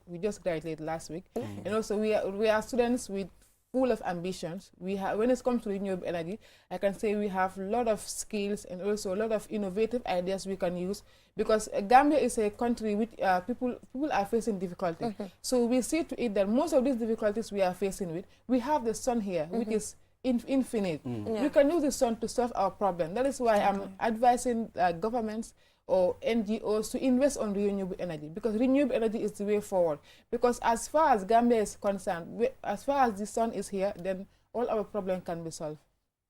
we just graduated last week. And also we are students with full of ambitions. We have, when it comes to renewable energy, I can say we have a lot of skills and also a lot of innovative ideas we can use, because Gambia is a country which people are facing difficulty. So we see to it that most of these difficulties we are facing with, we have the sun here, which is infinite. We can use the sun to solve our problem. That is why I'm advising governments or NGOs to invest on renewable energy, because renewable energy is the way forward. Because as far as Gambia is concerned, as far as the sun is here, then all our problems can be solved.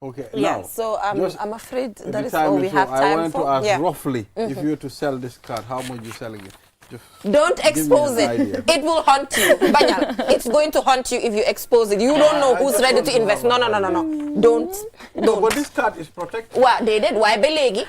Okay. Yeah, now, so I'm afraid that is all we have time for. I wanted to ask roughly, if you were to sell this card, how much are you selling it? Don't expose it. It will haunt you. Banyal, it's going to haunt you if you expose it. You don't know who's ready to invest. No. Don't. But this card is protected. Well, they did. Why belegi?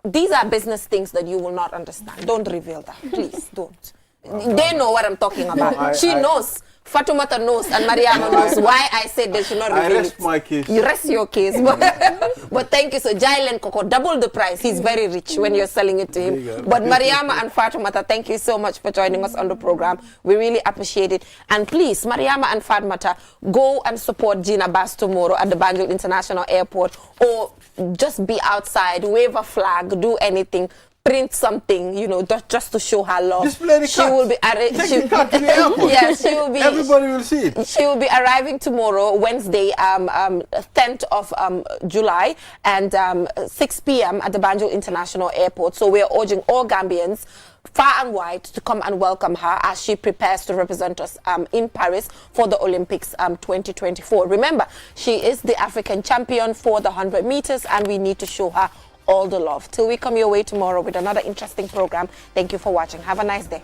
These are business things that you will not understand. Don't reveal that. Please, don't. They know what I'm talking about. She knows. Fatoumata knows and Mariama knows why I said they should not reveal it. I rest my case. You rest your case. But thank you. So Jailen Koko, double the price. He's very rich when you're selling it to him. But Mariama and Fatoumata, thank you so much for joining us on the program. We really appreciate it. And please, Mariama and Fatoumata, go and support Gina Bass tomorrow at the Banjul International Airport, or just be outside, wave a flag, do anything. Print something, you know, just to show her love. Display the she will be Take the card to the airport. Yes, she will be. Everybody will see it. She will be arriving tomorrow, Wednesday, 10th of July, and 6 p.m. at the Banjul International Airport. So we are urging all Gambians, far and wide, to come and welcome her as she prepares to represent us in Paris for the Olympics 2024. Remember, she is the African champion for the 100 meters, and we need to show her all the love. Till we come your way tomorrow with another interesting program. Thank you for watching. Have a nice day.